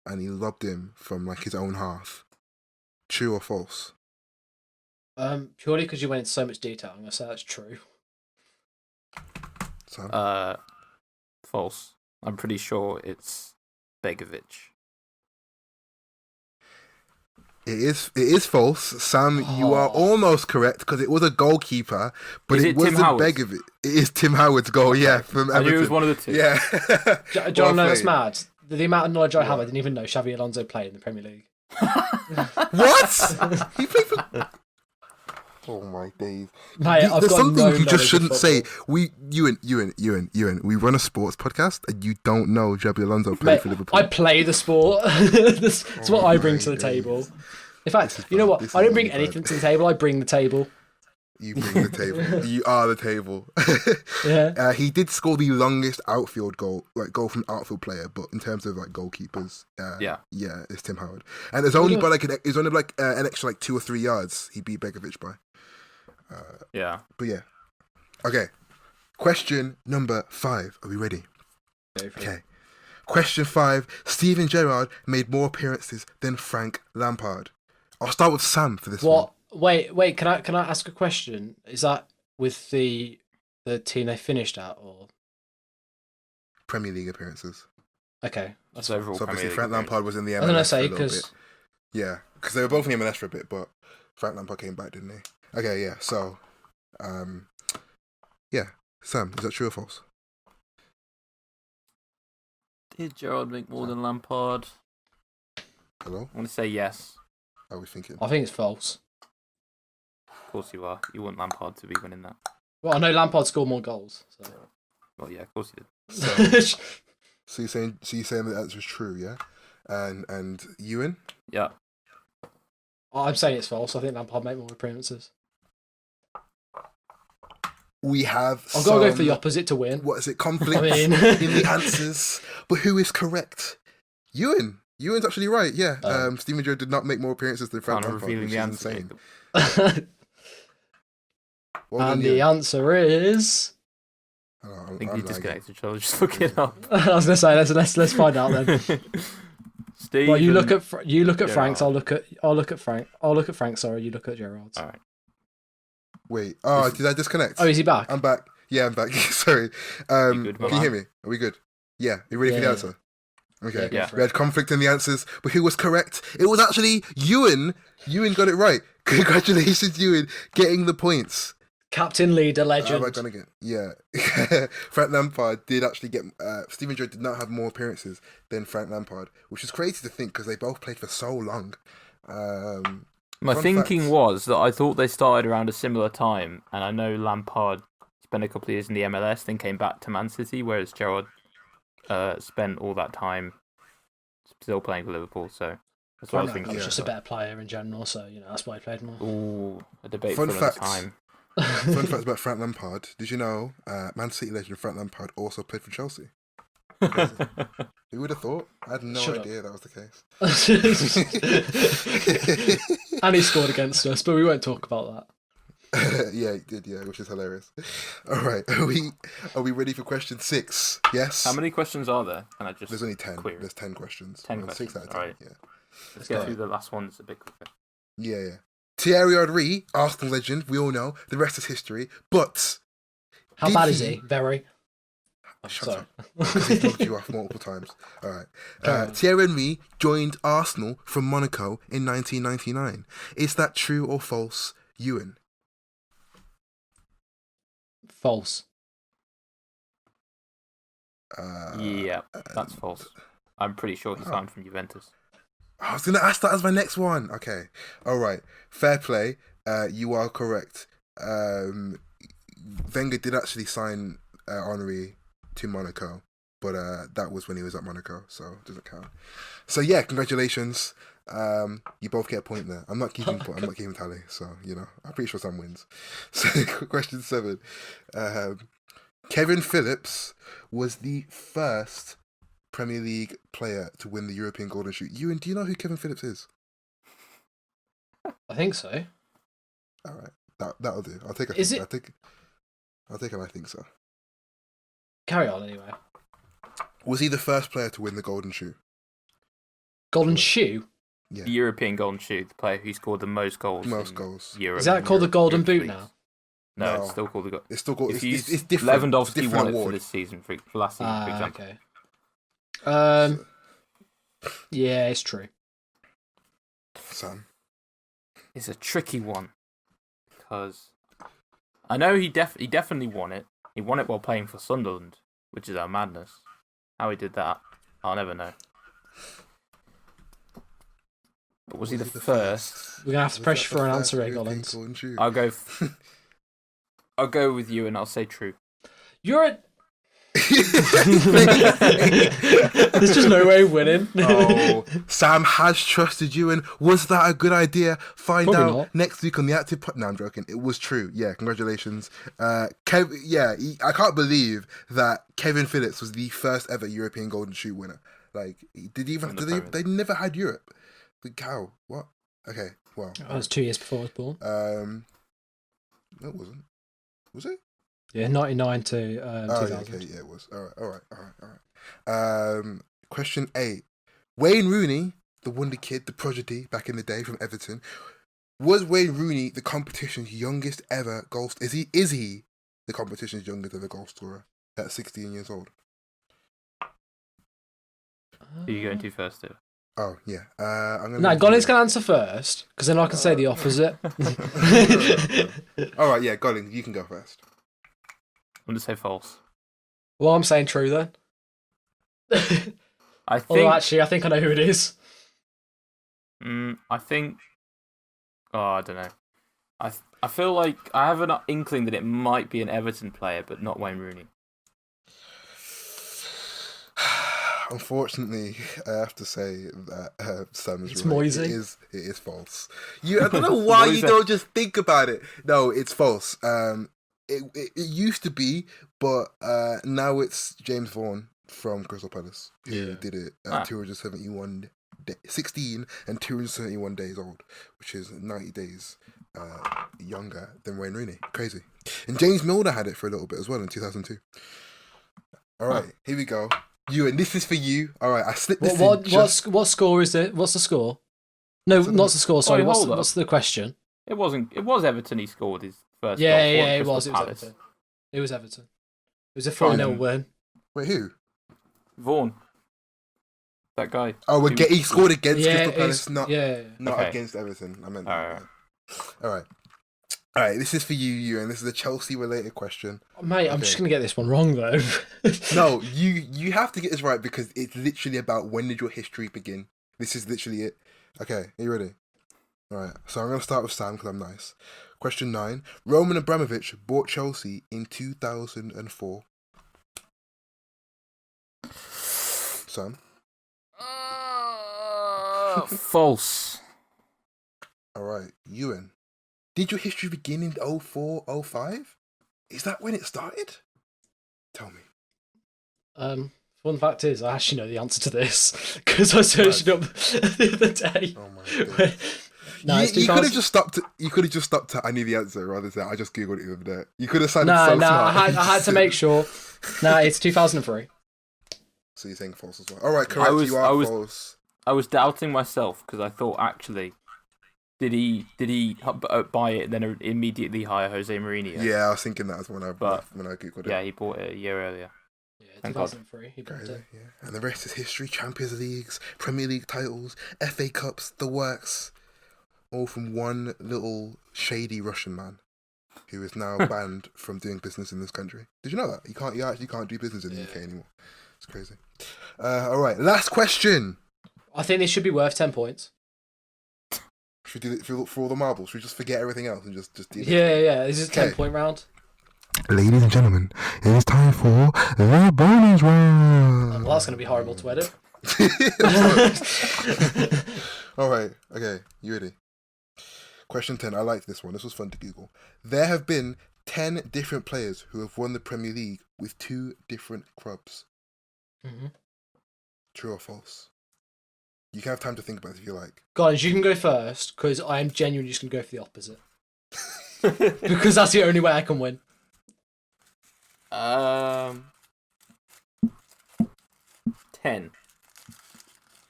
And he lobbed him from like his own half. True or false? Purely because you went into so much detail, I'm gonna say that's true. So? False. I'm pretty sure it's Begovic. It is false. Sam, you are almost correct because it was a goalkeeper, but it wasn't Begovic. It is Tim Howard's goal, yeah, from Everton. I knew it was one of the two. Yeah. Do you know that's mad? The amount of knowledge I have, I didn't even know Xabi Alonso played in the Premier League. What? He played for... Oh my days. Mate, There's something no you just shouldn't say. Football. Ewan, we run a sports podcast and you don't know Xabi Alonso played for Liverpool. I play the sport. That's what I bring to the table. In fact, you know what? I don't bring anything to the table, I bring the table. You bring the table. You are the table. Yeah. He did score the longest outfield goal from outfield player, but in terms of like goalkeepers, it's Tim Howard. And it's only by an extra 2 or 3 yards he beat Begovic by. But yeah. Okay. Question number 5. Are we ready? Okay. Question 5. Steven Gerrard made more appearances than Frank Lampard. I'll start with Sam for this one. Wait. Can I ask a question? Is that with the team they finished at, or Premier League appearances? Okay, that's overall. So obviously Frank Lampard was in the MLS. I was gonna say because because they were both in the MLS for a bit, but Frank Lampard came back, didn't he? Okay, yeah. So, Sam, is that true or false? Did Gerrard make more than Lampard? Hello? I'm gonna say yes. How are we thinking? I think it's false. Of course you are. You want Lampard to be winning that. Well, I know Lampard scored more goals. So. Well, yeah, of course he did. So you're saying that answer is true, yeah? And Ewan? Yeah. I'm saying it's false. I think Lampard made more appearances. We have. I've got to go for the opposite to win. What is it? Conflict in the answers. But who is correct? Ewan. Ewan's actually right. Yeah. Steven Gerrard did not make more appearances than Frank Lampard, which is insane. And the answer is. I think you disconnected. Shall I just look it up? I was gonna say let's find out then. Steve. Well, you look at Frank's. I'll look at Frank. I'll look at Frank. Sorry, you look at Gerrard's. All right. Wait. Oh, did I disconnect? Oh, is he back? I'm back. Yeah, I'm back. Sorry. Can you hear me? Are we good? Yeah. You ready for the answer? Okay. Yeah. We had conflict in the answers, but who was correct? It was actually Ewan. Ewan got it right. Congratulations, Ewan, getting the points. Captain, leader, legend. How am I gonna get? Yeah. Frank Lampard did actually get. Steven Gerrard did not have more appearances than Frank Lampard, which is crazy to think because they both played for so long. My thinking was that I thought they started around a similar time, and I know Lampard's spent a couple of years in the MLS, then came back to Man City, whereas Gerrard spent all that time still playing for Liverpool. So that's what I was thinking. He's just a better player in general, so that's why he played more. Ooh, a debate for another time. Fun fact about Frank Lampard. Did you know Man City legend Frank Lampard also played for Chelsea? Who would have thought? I had no idea that was the case. And he scored against us, but we won't talk about that. Yeah, he did, which is hilarious. All right, are we ready for question 6? Yes. How many questions are there? Can I just There's only 10. query? There's 10 questions. 10 questions. 6 out of 10. All right. Yeah. Let's get through the last ones a bit quicker. Yeah. Thierry Henry, Arsenal legend, we all know. The rest is history. But how bad is he? Very. Shut up. Because he's knocked you off multiple times. All right. Thierry Henry joined Arsenal from Monaco in 1999. Is that true or false, Ewan? False. Yeah, that's false. I'm pretty sure he signed from Juventus. I was going to ask that as my next one. Okay. All right. Fair play. You are correct. Wenger did actually sign Henry to Monaco, but that was when he was at Monaco, so it doesn't count. So yeah, congratulations. You both get a point there. I'm not keeping tally, so I'm pretty sure Sam wins. So question 7. Kevin Phillips was the first Premier League player to win the European Golden Shoe. Ewan, do you know who Kevin Phillips is? I think so. All right, that'll do. I'll take a. Is it? I'll take it. I think so. Carry on anyway. Was he the first player to win the Golden Shoe? Golden Shoe? Yeah. The European Golden Shoe, the player who scored the most goals. Europe. Is that called the Golden Boot now? No, it's still called the. It's still called. It's different. Lewandowski won it for this season, for last season, for example. Okay. Yeah, it's true. Sam. It's a tricky one because I know he definitely won it. He won it while playing for Sunderland, which is our madness. How he did that, I'll never know. But was he the first? We're gonna have to pressure for an answer, Collins. I'll go with you, and I'll say true. You're a. There's just no way of winning. Oh, Sam has trusted you, and was that a good idea? Find Probably out not. next week on the Active No, I'm joking. It was true. Yeah, congratulations. I can't believe that Kevin Phillips was the first ever European Golden Shoe winner. Like, they never had Europe. Like, how? What? Okay, well. That was 2 years before I was born. No, it wasn't. Was it? Yeah, 99 to 2000. Okay, yeah, it was. All right. Question 8. Wayne Rooney, the wonder kid, the prodigy back in the day from Everton, was Wayne Rooney the competition's youngest ever goal? Is he the competition's youngest ever goal scorer at 16 years old? Who are you going to first, Steve? Oh yeah. Golin's gonna answer first, because then I can say the opposite. All right, yeah, Golin, you can go first. I'm going to say false. Well, I'm saying true then. I think. Although actually, I think I know who it is. I think. Oh, I don't know. I feel like I have an inkling that it might be an Everton player, but not Wayne Rooney. Unfortunately, I have to say that Sam is it's right. Moisey. It is false. I don't know why you don't just think about it. No, it's false. It used to be, but now it's James Vaughan from Crystal Palace who did it at 16 and 271 days old, which is 90 days younger than Wayne Rooney. Crazy. And James Milner had it for a little bit as well in 2002. All right, here we go. And this is for you. All right, I slipped this in. What score is it? What's the score? No, not the score. Sorry, what's the question? It wasn't. It was Everton. He scored his first. Yeah, goal it was. Everton. It was Everton. It was a 4-0 win. Wait, who? Vaughan. That guy. Oh, he scored against Crystal Palace, not Okay. against Everton. I meant. All right. All right, this is for you, and this is a Chelsea-related question. Mate, I'm just going to get this one wrong, though. No, you have to get this right because it's literally about when did your history begin. This is literally it. Okay, are you ready? All right, so I'm going to start with Sam because I'm nice. Question 9. Roman Abramovich bought Chelsea in 2004. Sam? False. All right. Ewan. Did your history begin in 04, 05? Is that when it started? Tell me. Fun fact is, I actually know the answer to this because I searched it up the other day. Oh my god! No, you could have just stopped. You could have just stopped. I knew the answer rather than I just googled it the other day. You could have sounded so smart. I had to make sure. No, it's 2003. So you're saying false as well. All right, correct. You are false. I was doubting myself because I thought actually, did he buy it and then immediately hire Jose Mourinho? Yeah, I was thinking that as when I googled it. Yeah, he bought it a year earlier. Yeah, 2003. He bought it. Yeah. And the rest is history. Champions Leagues, Premier League titles, FA Cups, the works, all from one little shady Russian man who is now banned from doing business in this country. Did you know that? You actually can't do business in the UK anymore. It's crazy. All right, last question. I think this should be worth 10 points. Should we do it for all the marbles? Should we just forget everything else and just do it? Yeah. This is a 10-point round. Ladies and gentlemen, it is time for the bonus round. Well, that's going to be horrible to edit. All right, okay, you ready? Question 10. I like this one. This was fun to Google. There have been 10 different players who have won the Premier League with 2 different clubs. Mm-hmm. True or false? You can have time to think about it if you like. Guys, you can go first because I am genuinely just going to go for the opposite. Because that's the only way I can win. 10.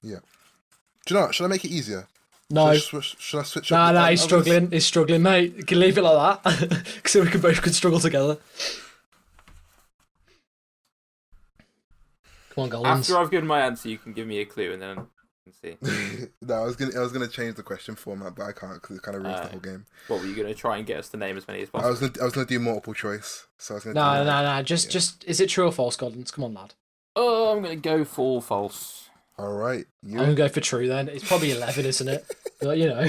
Yeah. Do you know what? Should I make it easier? No. Should I switch up? Nah, he's struggling. He's struggling, mate. You can leave it like that. So we can both struggle together. Come on, Gollins. After I've given my answer, you can give me a clue and then see. No, I was gonna change the question format, but I can't because it kind of ruins the whole game. What were you gonna try and get us to name as many as possible? I was gonna do multiple choice, so I was gonna. No. Just is it true or false, Gollins? Come on, lad. Oh, I'm gonna go for false. All right, I'm gonna go for true then. It's probably 11, isn't it? But you know.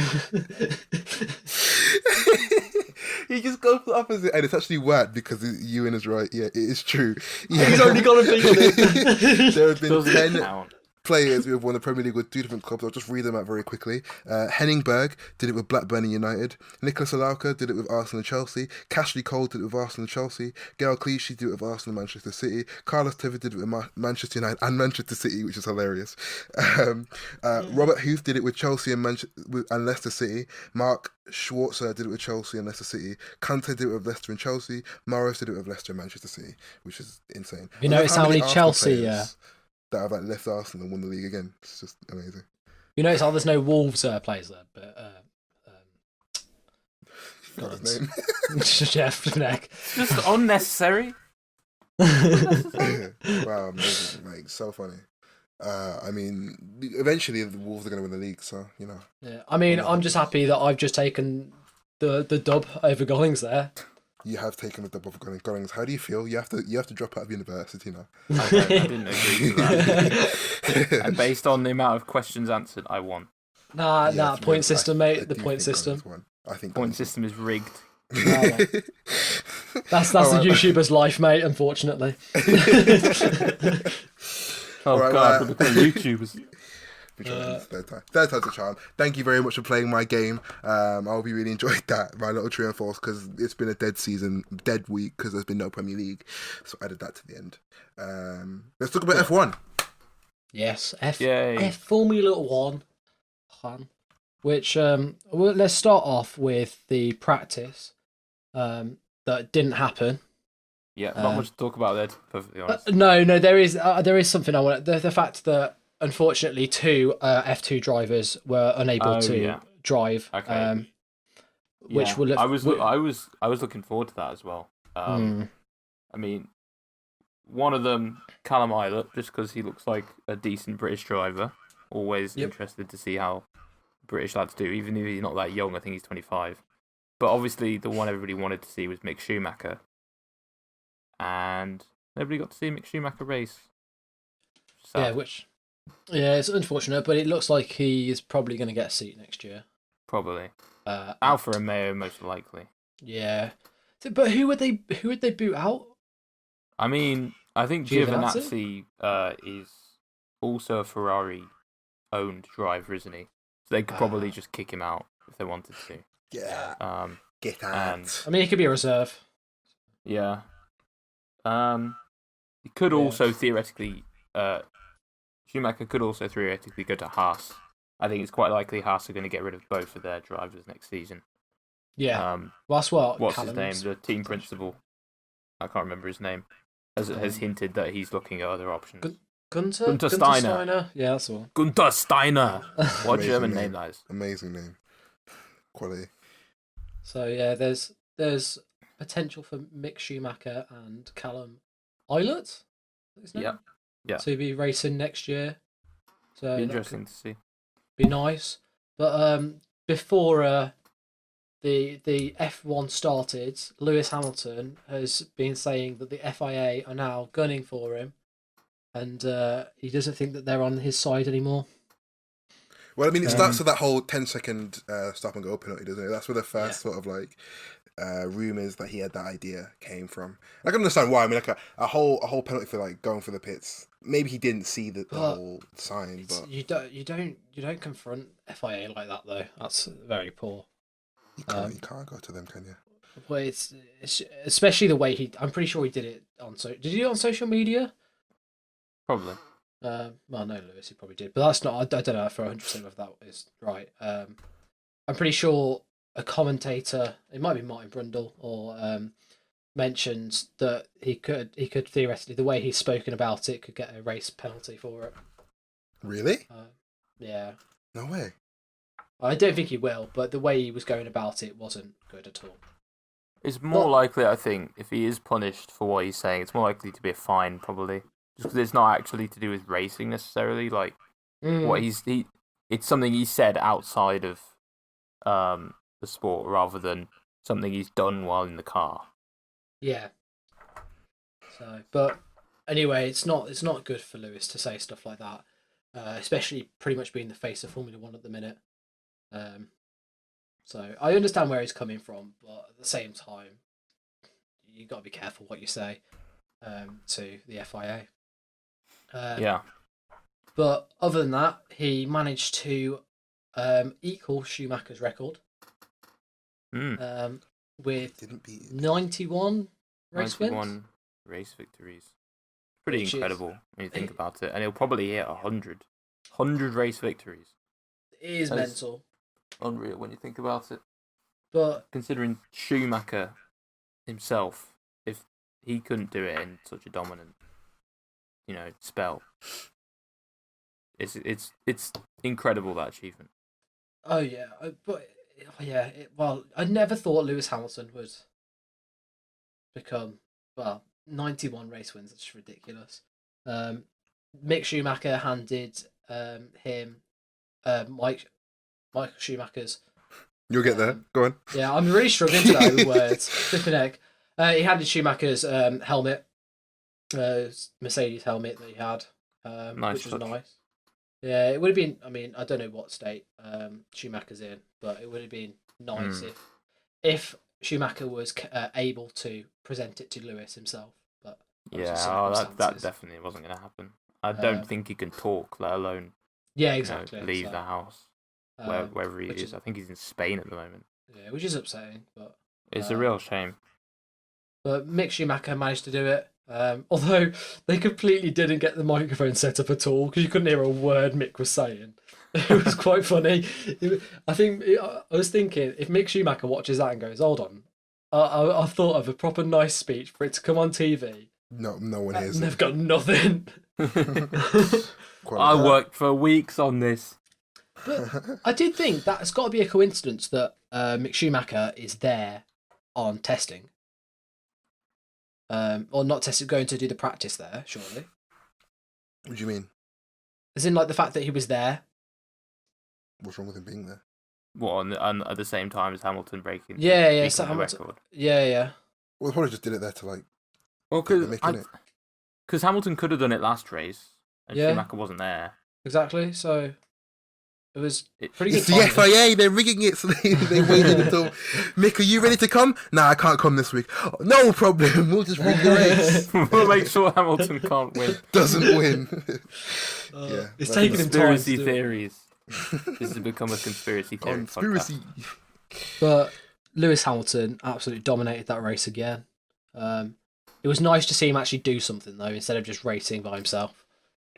You just go for the opposite, and it's actually whack because Ewan is right. Yeah, it is true. Yeah. He's only got to think of it. There have been 10 players who have won the Premier League with 2 different clubs. I'll just read them out very quickly. Henning Berg did it with Blackburn and United. Nicolas Anelka did it with Arsenal and Chelsea. Cashley Cole did it with Arsenal and Chelsea. Gael Clichy did it with Arsenal and Manchester City. Carlos Tevez did it with Manchester United and Manchester City, which is hilarious. Robert Huth did it with Chelsea and Leicester City. Mark Schwarzer did it with Chelsea and Leicester City. Kante did it with Leicester and Chelsea. Morris did it with Leicester and Manchester City, which is insane. You notice how many Chelsea that have left Arsenal and won the league again. It's just amazing. You notice how there's no Wolves players there, but his name. Jeff Neck. Just unnecessary. Wow, amazing! Like so funny. I mean, eventually the Wolves are going to win the league, so you know. Yeah, I mean, I'm just happy that I've just taken the dub over Gollings there. You have taken the dub over Gollings. How do you feel? You have to drop out of university now. I didn't agree with that. And based on the amount of questions answered, I won. Nah, point system, mate. The point system. I think point system is rigged. That's the YouTuber's life, mate. Unfortunately. God, we're becoming YouTubers. Third time's a charm. Thank you very much for playing my game. I hope you really enjoyed that, my little true and false, because it's been a dead week because there's been no Premier League, so I added that to the end. Let's talk about F1. Yes, F Formula One, which let's start off with the practice that didn't happen. Yeah, not much to talk about there, to be perfectly honest. No, there is something I want. The fact that unfortunately 2 F2 drivers were unable to drive. Okay. Which will. I was looking forward to that as well. I mean, one of them, Callum Ilott, just because he looks like a decent British driver. Always interested to see how British lads do, even if he's not that young. I think he's 25. But obviously, the one everybody wanted to see was Mick Schumacher, and nobody got to see Mick Schumacher race. So. Yeah, it's unfortunate, but it looks like he is probably going to get a seat next year. Probably. Alfa Romeo, most likely. Yeah. But who would they boot out? I mean, I think Giovinazzi is also a Ferrari-owned driver, isn't he? So they could probably just kick him out if they wanted to. Yeah. Get out. I mean, he could be a reserve. Yeah. He could also theoretically... Schumacher could also theoretically go to Haas. I think it's quite likely Haas are going to get rid of both of their drivers next season. Yeah. Well, that's what... What's his name? The team principal. I can't remember his name. Has hinted that he's looking at other options. Gunter Steiner. Yeah, that's all. Gunter Steiner. What German name that is. Amazing name. Quality. So yeah, there's potential for Mick Schumacher and Callum Eilert. Yeah. To be racing next year. So be interesting to see. Be nice. But before the F1 started, Lewis Hamilton has been saying that the FIA are now gunning for him, and he doesn't think that they're on his side anymore. Well, I mean, it starts with that whole 10-second stop and go penalty, doesn't it? That's where the first sort of like rumours that he had that idea came from. I can understand why. I mean, like a whole penalty for like going for the pits. Maybe he didn't see the whole sign, but you don't confront FIA like that though. That's very poor. You can't go to them, can you? Well, it's especially the way I'm pretty sure he did it on. Did he do it on social media? Probably. Well, no, Lewis, he probably did, but that's not. I don't know for 100% if that is right. I'm pretty sure a commentator, it might be Martin Brundle, or mentioned that he could theoretically, the way he's spoken about it, could get a race penalty for it. Really? Yeah. No way. I don't think he will, but the way he was going about it wasn't good at all. It's more likely, I think, if he is punished for what he's saying, it's more likely to be a fine, probably. Just because it's not actually to do with racing necessarily. Like, what it's something he said outside of the sport rather than something he's done while in the car. Yeah. So, but anyway, it's not good for Lewis to say stuff like that, especially pretty much being the face of Formula One at the minute. So I understand where he's coming from, but at the same time, you got to be careful what you say to the FIA. Yeah. But other than that, he managed to equal Schumacher's record with 91 race wins. 91 race victories. Pretty incredible when you think about it. And he'll probably hit 100 race victories. It is mental. Unreal when you think about it. But considering Schumacher himself, if he couldn't do it in such a dominant, spell, it's incredible, that achievement. Oh yeah, well, I never thought Lewis Hamilton would become 91 race wins. That's just ridiculous. Mick Schumacher handed him Michael Schumacher's. You'll get there. Go on. Yeah, I'm really struggling today with words. Flipping heck. He handed Schumacher's helmet, Mercedes helmet that he had, which was nice. Yeah, it would have been. I mean, I don't know what state Schumacher's in, but it would have been nice if Schumacher was able to present it to Lewis himself. But that definitely wasn't going to happen. I don't think he can talk, let alone leave the house. Wherever he is. I think he's in Spain at the moment. Yeah, which is upsetting, but it's a real shame. But Mick Schumacher managed to do it. Although they completely didn't get the microphone set up at all because you couldn't hear a word Mick was saying. It was quite funny. I was thinking if Mick Schumacher watches that and goes, "Hold on, I thought of a proper nice speech for it to come on TV." No one hears. They've got nothing. I worked for weeks on this. But I did think that it's got to be a coincidence that Mick Schumacher is there on testing. Or not testing, going to do the practice there, surely. What do you mean? As in, like, the fact that he was there. What's wrong with him being there? What, at the same time as Hamilton breaking the record? Yeah. Well, they probably just did it there to, like... Well, because Hamilton could have done it last race, and Schumacher wasn't there. Exactly, so... It was pretty good. It's the FIA. They're rigging it, so they waited until Mick. Are you ready to come? Nah, I can't come this week. Oh, no problem. We'll just rig the race. We'll make sure Hamilton can't win. Doesn't win. Yeah, it's taking him time. Conspiracy theories. This has become a conspiracy theory. Conspiracy. But Lewis Hamilton absolutely dominated that race again. It was nice to see him actually do something though, instead of just racing by himself.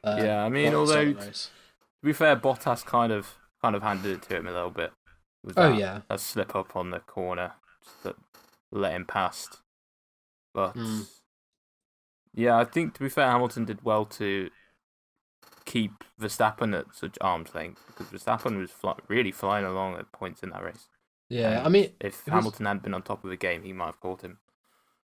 Yeah, I mean, although to be fair, Bottas kind of handed it to him a little bit. With that, that slip up on the corner, just to let him past. But yeah, I think to be fair, Hamilton did well to keep Verstappen at such arm's length, because Verstappen was really flying along at points in that race. Yeah, and I mean, if Hamilton hadn't been on top of the game, he might have caught him.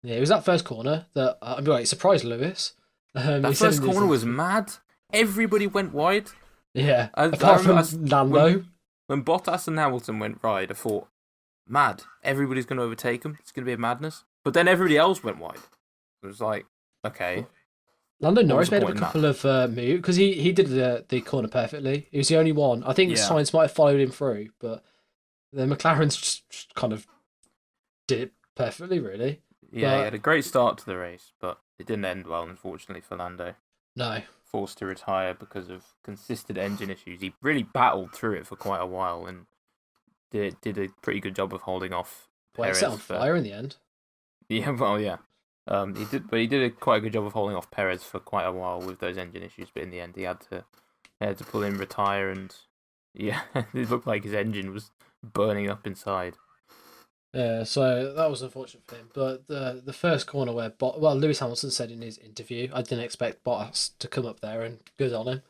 Yeah, it was that first corner that it surprised Lewis. That first corner was mad. Everybody went wide. Yeah, apart from Lando. When Bottas and Hamilton went wide, I thought, mad. Everybody's going to overtake him. It's going to be a madness. But then everybody else went wide. It was like, okay. Lando Norris made a couple of moves, because he did the corner perfectly. He was the only one. I think Sainz might have followed him through, but the McLarens just kind of did it perfectly, really. Yeah, he had a great start to the race, but it didn't end well, unfortunately, for Lando. No. Forced to retire because of consistent engine issues. He really battled through it for quite a while and did a pretty good job of holding off Perez. It set on fire in the end. Yeah, well, yeah. He did quite a good job of holding off Perez for quite a while with those engine issues, but in the end he had to pull in, retire, and yeah, it looked like his engine was burning up inside. Yeah, so that was unfortunate for him. But the first corner where Lewis Hamilton said in his interview, I didn't expect Bottas to come up there, and good on him.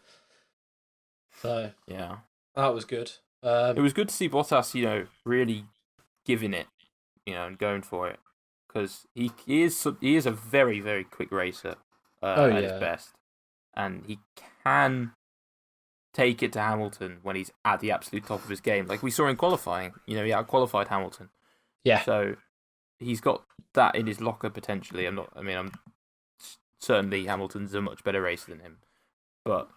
So yeah, that was good. It was good to see Bottas, really giving it, and going for it, because he is a very, very quick racer at his best, and he can take it to Hamilton when he's at the absolute top of his game, like we saw in qualifying. He outqualified Hamilton. Yeah. So he's got that in his locker potentially. I'm certainly Hamilton's a much better racer than him, but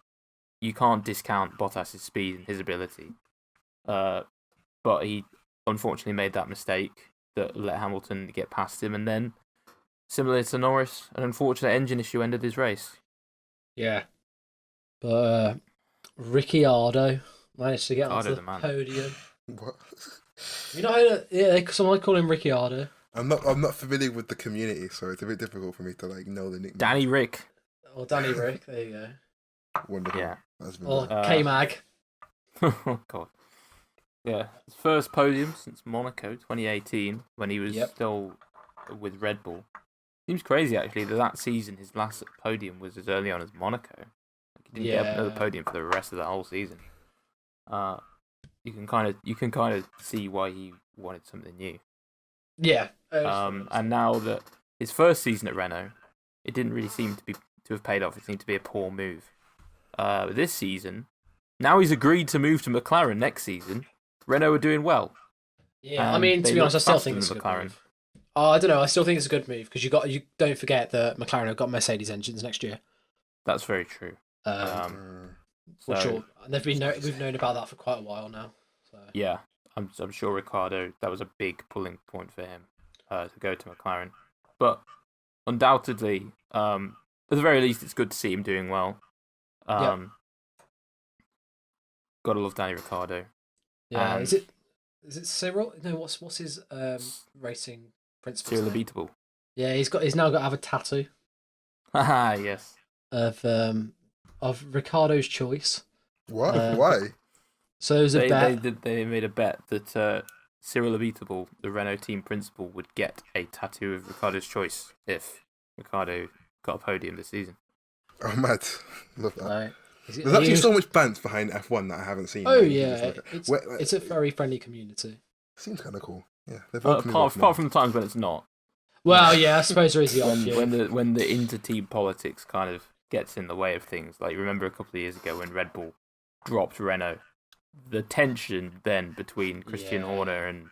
you can't discount Bottas's speed and his ability. But he unfortunately made that mistake that let Hamilton get past him, and then, similar to Norris, an unfortunate engine issue ended his race. Yeah. But Ricciardo managed to get onto the podium. What? You know how someone call him Ricciardo. I'm not familiar with the community, so it's a bit difficult for me to know the nickname. Danny Rick. Or Danny Rick, there you go. Wonderful. Yeah. Or K-Mag. Oh god. Yeah, his first podium since Monaco 2018, when he was still with Red Bull. Seems crazy actually that season his last podium was as early on as Monaco. He didn't get another podium for the rest of the whole season. You can kind of see why he wanted something new. Yeah. And now that his first season at Renault, it didn't really seem to have paid off. It seemed to be a poor move. This season, now he's agreed to move to McLaren next season. Renault are doing well. Yeah, I mean, to be honest, I still think it's a good move. I don't know. I still think it's a good move because you don't forget that McLaren have got Mercedes engines next year. That's very true. We've known about that for quite a while now. So. Yeah, I'm sure Ricciardo, that was a big pulling point for him to go to McLaren. But undoubtedly, at the very least, it's good to see him doing well. Gotta love Danny Ricciardo. Yeah, is it Cyril? No, what's his racing principle? Cyril Abitable. Yeah, he's now got to have a tattoo. Haha, yes. Of Ricciardo's choice. What? Why? So there was a bet. They made a bet that Cyril Abitable, the Renault team principal, would get a tattoo of Ricciardo's choice if Ricciardo got a podium this season. Oh, mad. Love that. Right. There's actually so much bants behind F1 that I haven't seen. Oh, yeah. It's a very friendly community. Seems kind of cool. Yeah. Apart from the times when it's not. Well, yeah, I suppose there is the off year. When the inter-team politics kind of gets in the way of things. Like, remember a couple of years ago when Red Bull dropped Renault? The tension then between Christian Horner and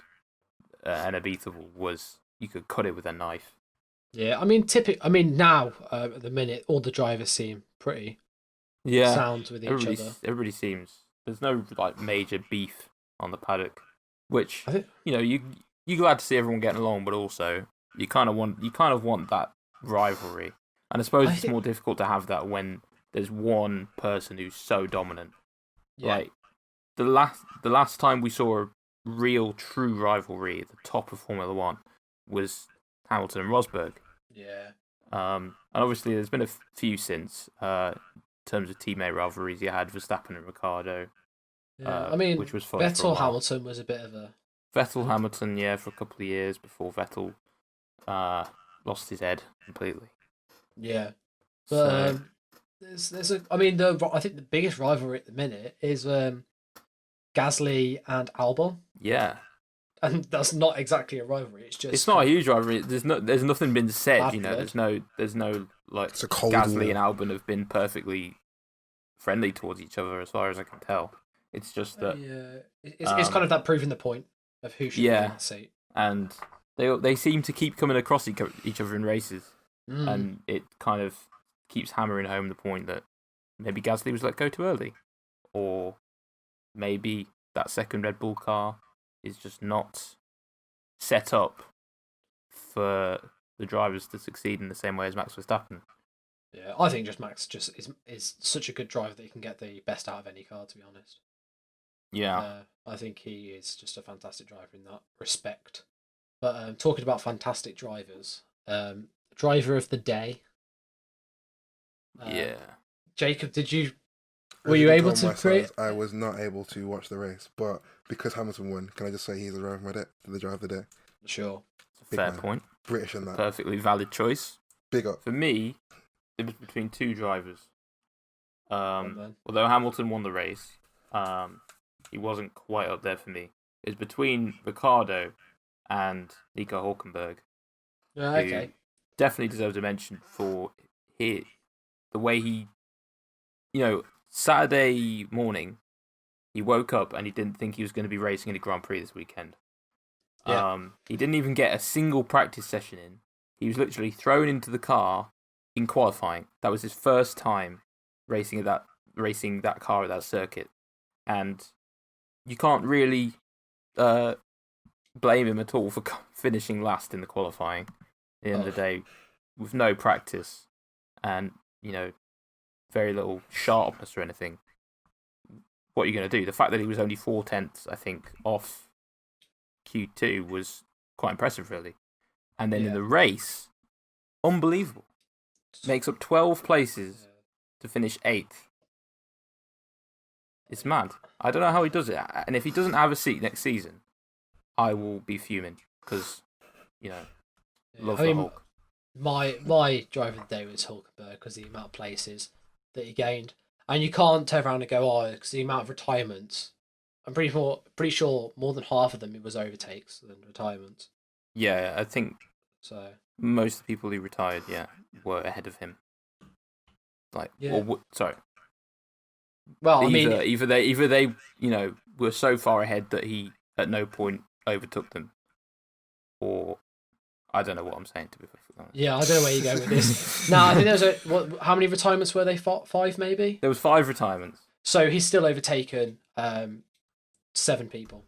Abitable was, you could cut it with a knife. Yeah, I mean, now, at the minute, all the drivers seem pretty sound with each other. Everybody seems there's no like major beef on the paddock, which you're glad to see everyone getting along, but also you kind of want that rivalry, and I suppose it's more difficult to have that when there's one person who's so dominant. Yeah. Like the last time we saw a real true rivalry at the top of Formula One was Hamilton and Rosberg. Yeah. And obviously there's been a few since. In terms of teammate rivalries, you had Verstappen and Ricciardo. Yeah. I mean, which was fun Vettel Hamilton was a bit of a Vettel Hamilton, for a couple of years before Vettel lost his head completely. Yeah, but I think the biggest rivalry at the minute is Gasly and Albon. Yeah, and that's not exactly a rivalry. It's not a huge rivalry. There's nothing been said. There's no like Gasly and Albon have been perfectly friendly towards each other as far as I can tell. It's just that it's kind of that proving the point of who should be in that seat. And they seem to keep coming across each other in races, and it kind of keeps hammering home the point that maybe Gasly was let go too early, or maybe that second Red Bull car is just not set up for the drivers to succeed in the same way as Max Verstappen. Yeah, I think Max is such a good driver that he can get the best out of any car, to be honest. Yeah. I think he is just a fantastic driver in that respect. But talking about fantastic drivers, driver of the day. Jacob, were you able to create? I was not able to watch the race, but because Hamilton won, can I just say he's the driver of the day? Sure. Fair point. British in that. Perfectly valid choice. Big up. For me, it was between two drivers. Although Hamilton won the race, he wasn't quite up there for me. It was between Ricciardo and Nico Hülkenberg. Okay. Definitely deserves a mention for the way he, Saturday morning, he woke up and he didn't think he was going to be racing in the Grand Prix this weekend. Yeah. He didn't even get a single practice session in. He was literally thrown into the car in qualifying. That was his first time racing that car at that circuit, and you can't really blame him at all for finishing last in the qualifying. At the end of the day, with no practice and very little sharpness or anything. What are you going to do? The fact that he was only 4/10, I think, off Q2 was quite impressive, really. And then in the race, unbelievable. Makes up 12 places to finish 8th. It's mad. I don't know how he does it. And if he doesn't have a seat next season, I will be fuming because, love the Hulk. My driver of the day was Hulkenberg because the amount of places that he gained. And you can't turn around and go, because the amount of retirements. I'm pretty sure more than half of them it was overtakes than retirements. Yeah, I think so. Most of the people who retired, were ahead of him. Sorry. Well, either they, were so far ahead that he at no point overtook them, or I don't know what I'm saying, to be perfectly honest. Yeah, I don't know where you're going with this. No, I think there was how many retirements were they? 5 maybe? There was 5 retirements. So he's still overtaken 7 people.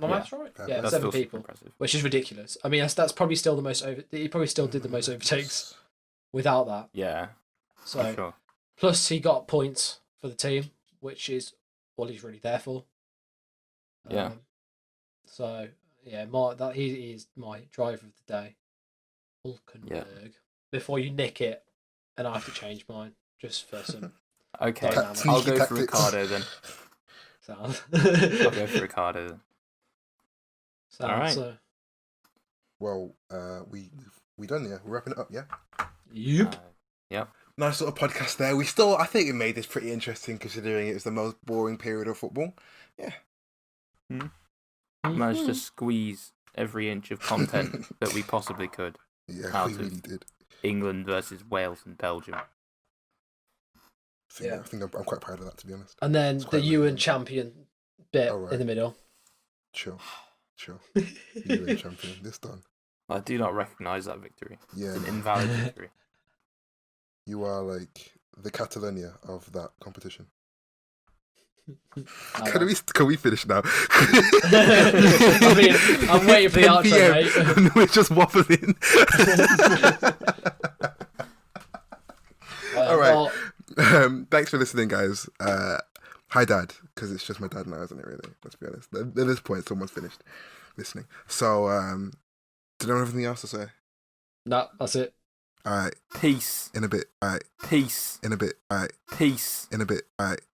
My maths right? Yeah, that's 7 people, impressive. Which is ridiculous. I mean, that's probably still the most he probably still did the most overtakes without that. Yeah, so sure. Plus he got points for the team, which is all he's really there for. Yeah. So yeah, he is my driver of the day, Hulkenberg. Yeah. Before you nick it, and I have to change mine just for some. Okay, I'll go for Ricciardo then. I'll go for Ricciardo then. All right. Well, we done, yeah? We're wrapping it up, yeah? Yep. Yep. Nice little podcast there. I think it made this pretty interesting considering it was the most boring period of football. Yeah. Managed to squeeze every inch of content that we possibly could. Yeah, we really did. England versus Wales and Belgium. I think I'm quite proud of that, to be honest. And then the UN champion bit in the middle. Sure. UN champion. This done. I do not recognise that victory. Yeah. It's an invalid victory. You are like the Catalonia of that competition. Can we finish now? I mean, I'm waiting for the outro, mate. And we're just waffling. All right. Thanks for listening, guys. Hi, Dad, because it's just my dad now, isn't it? Really, let's be honest. At this point, someone's finished listening. So, do you know anything else to say? No, that's it. All right. Peace. In a bit. All right. Peace. In a bit. All right. Peace. In a bit. All right.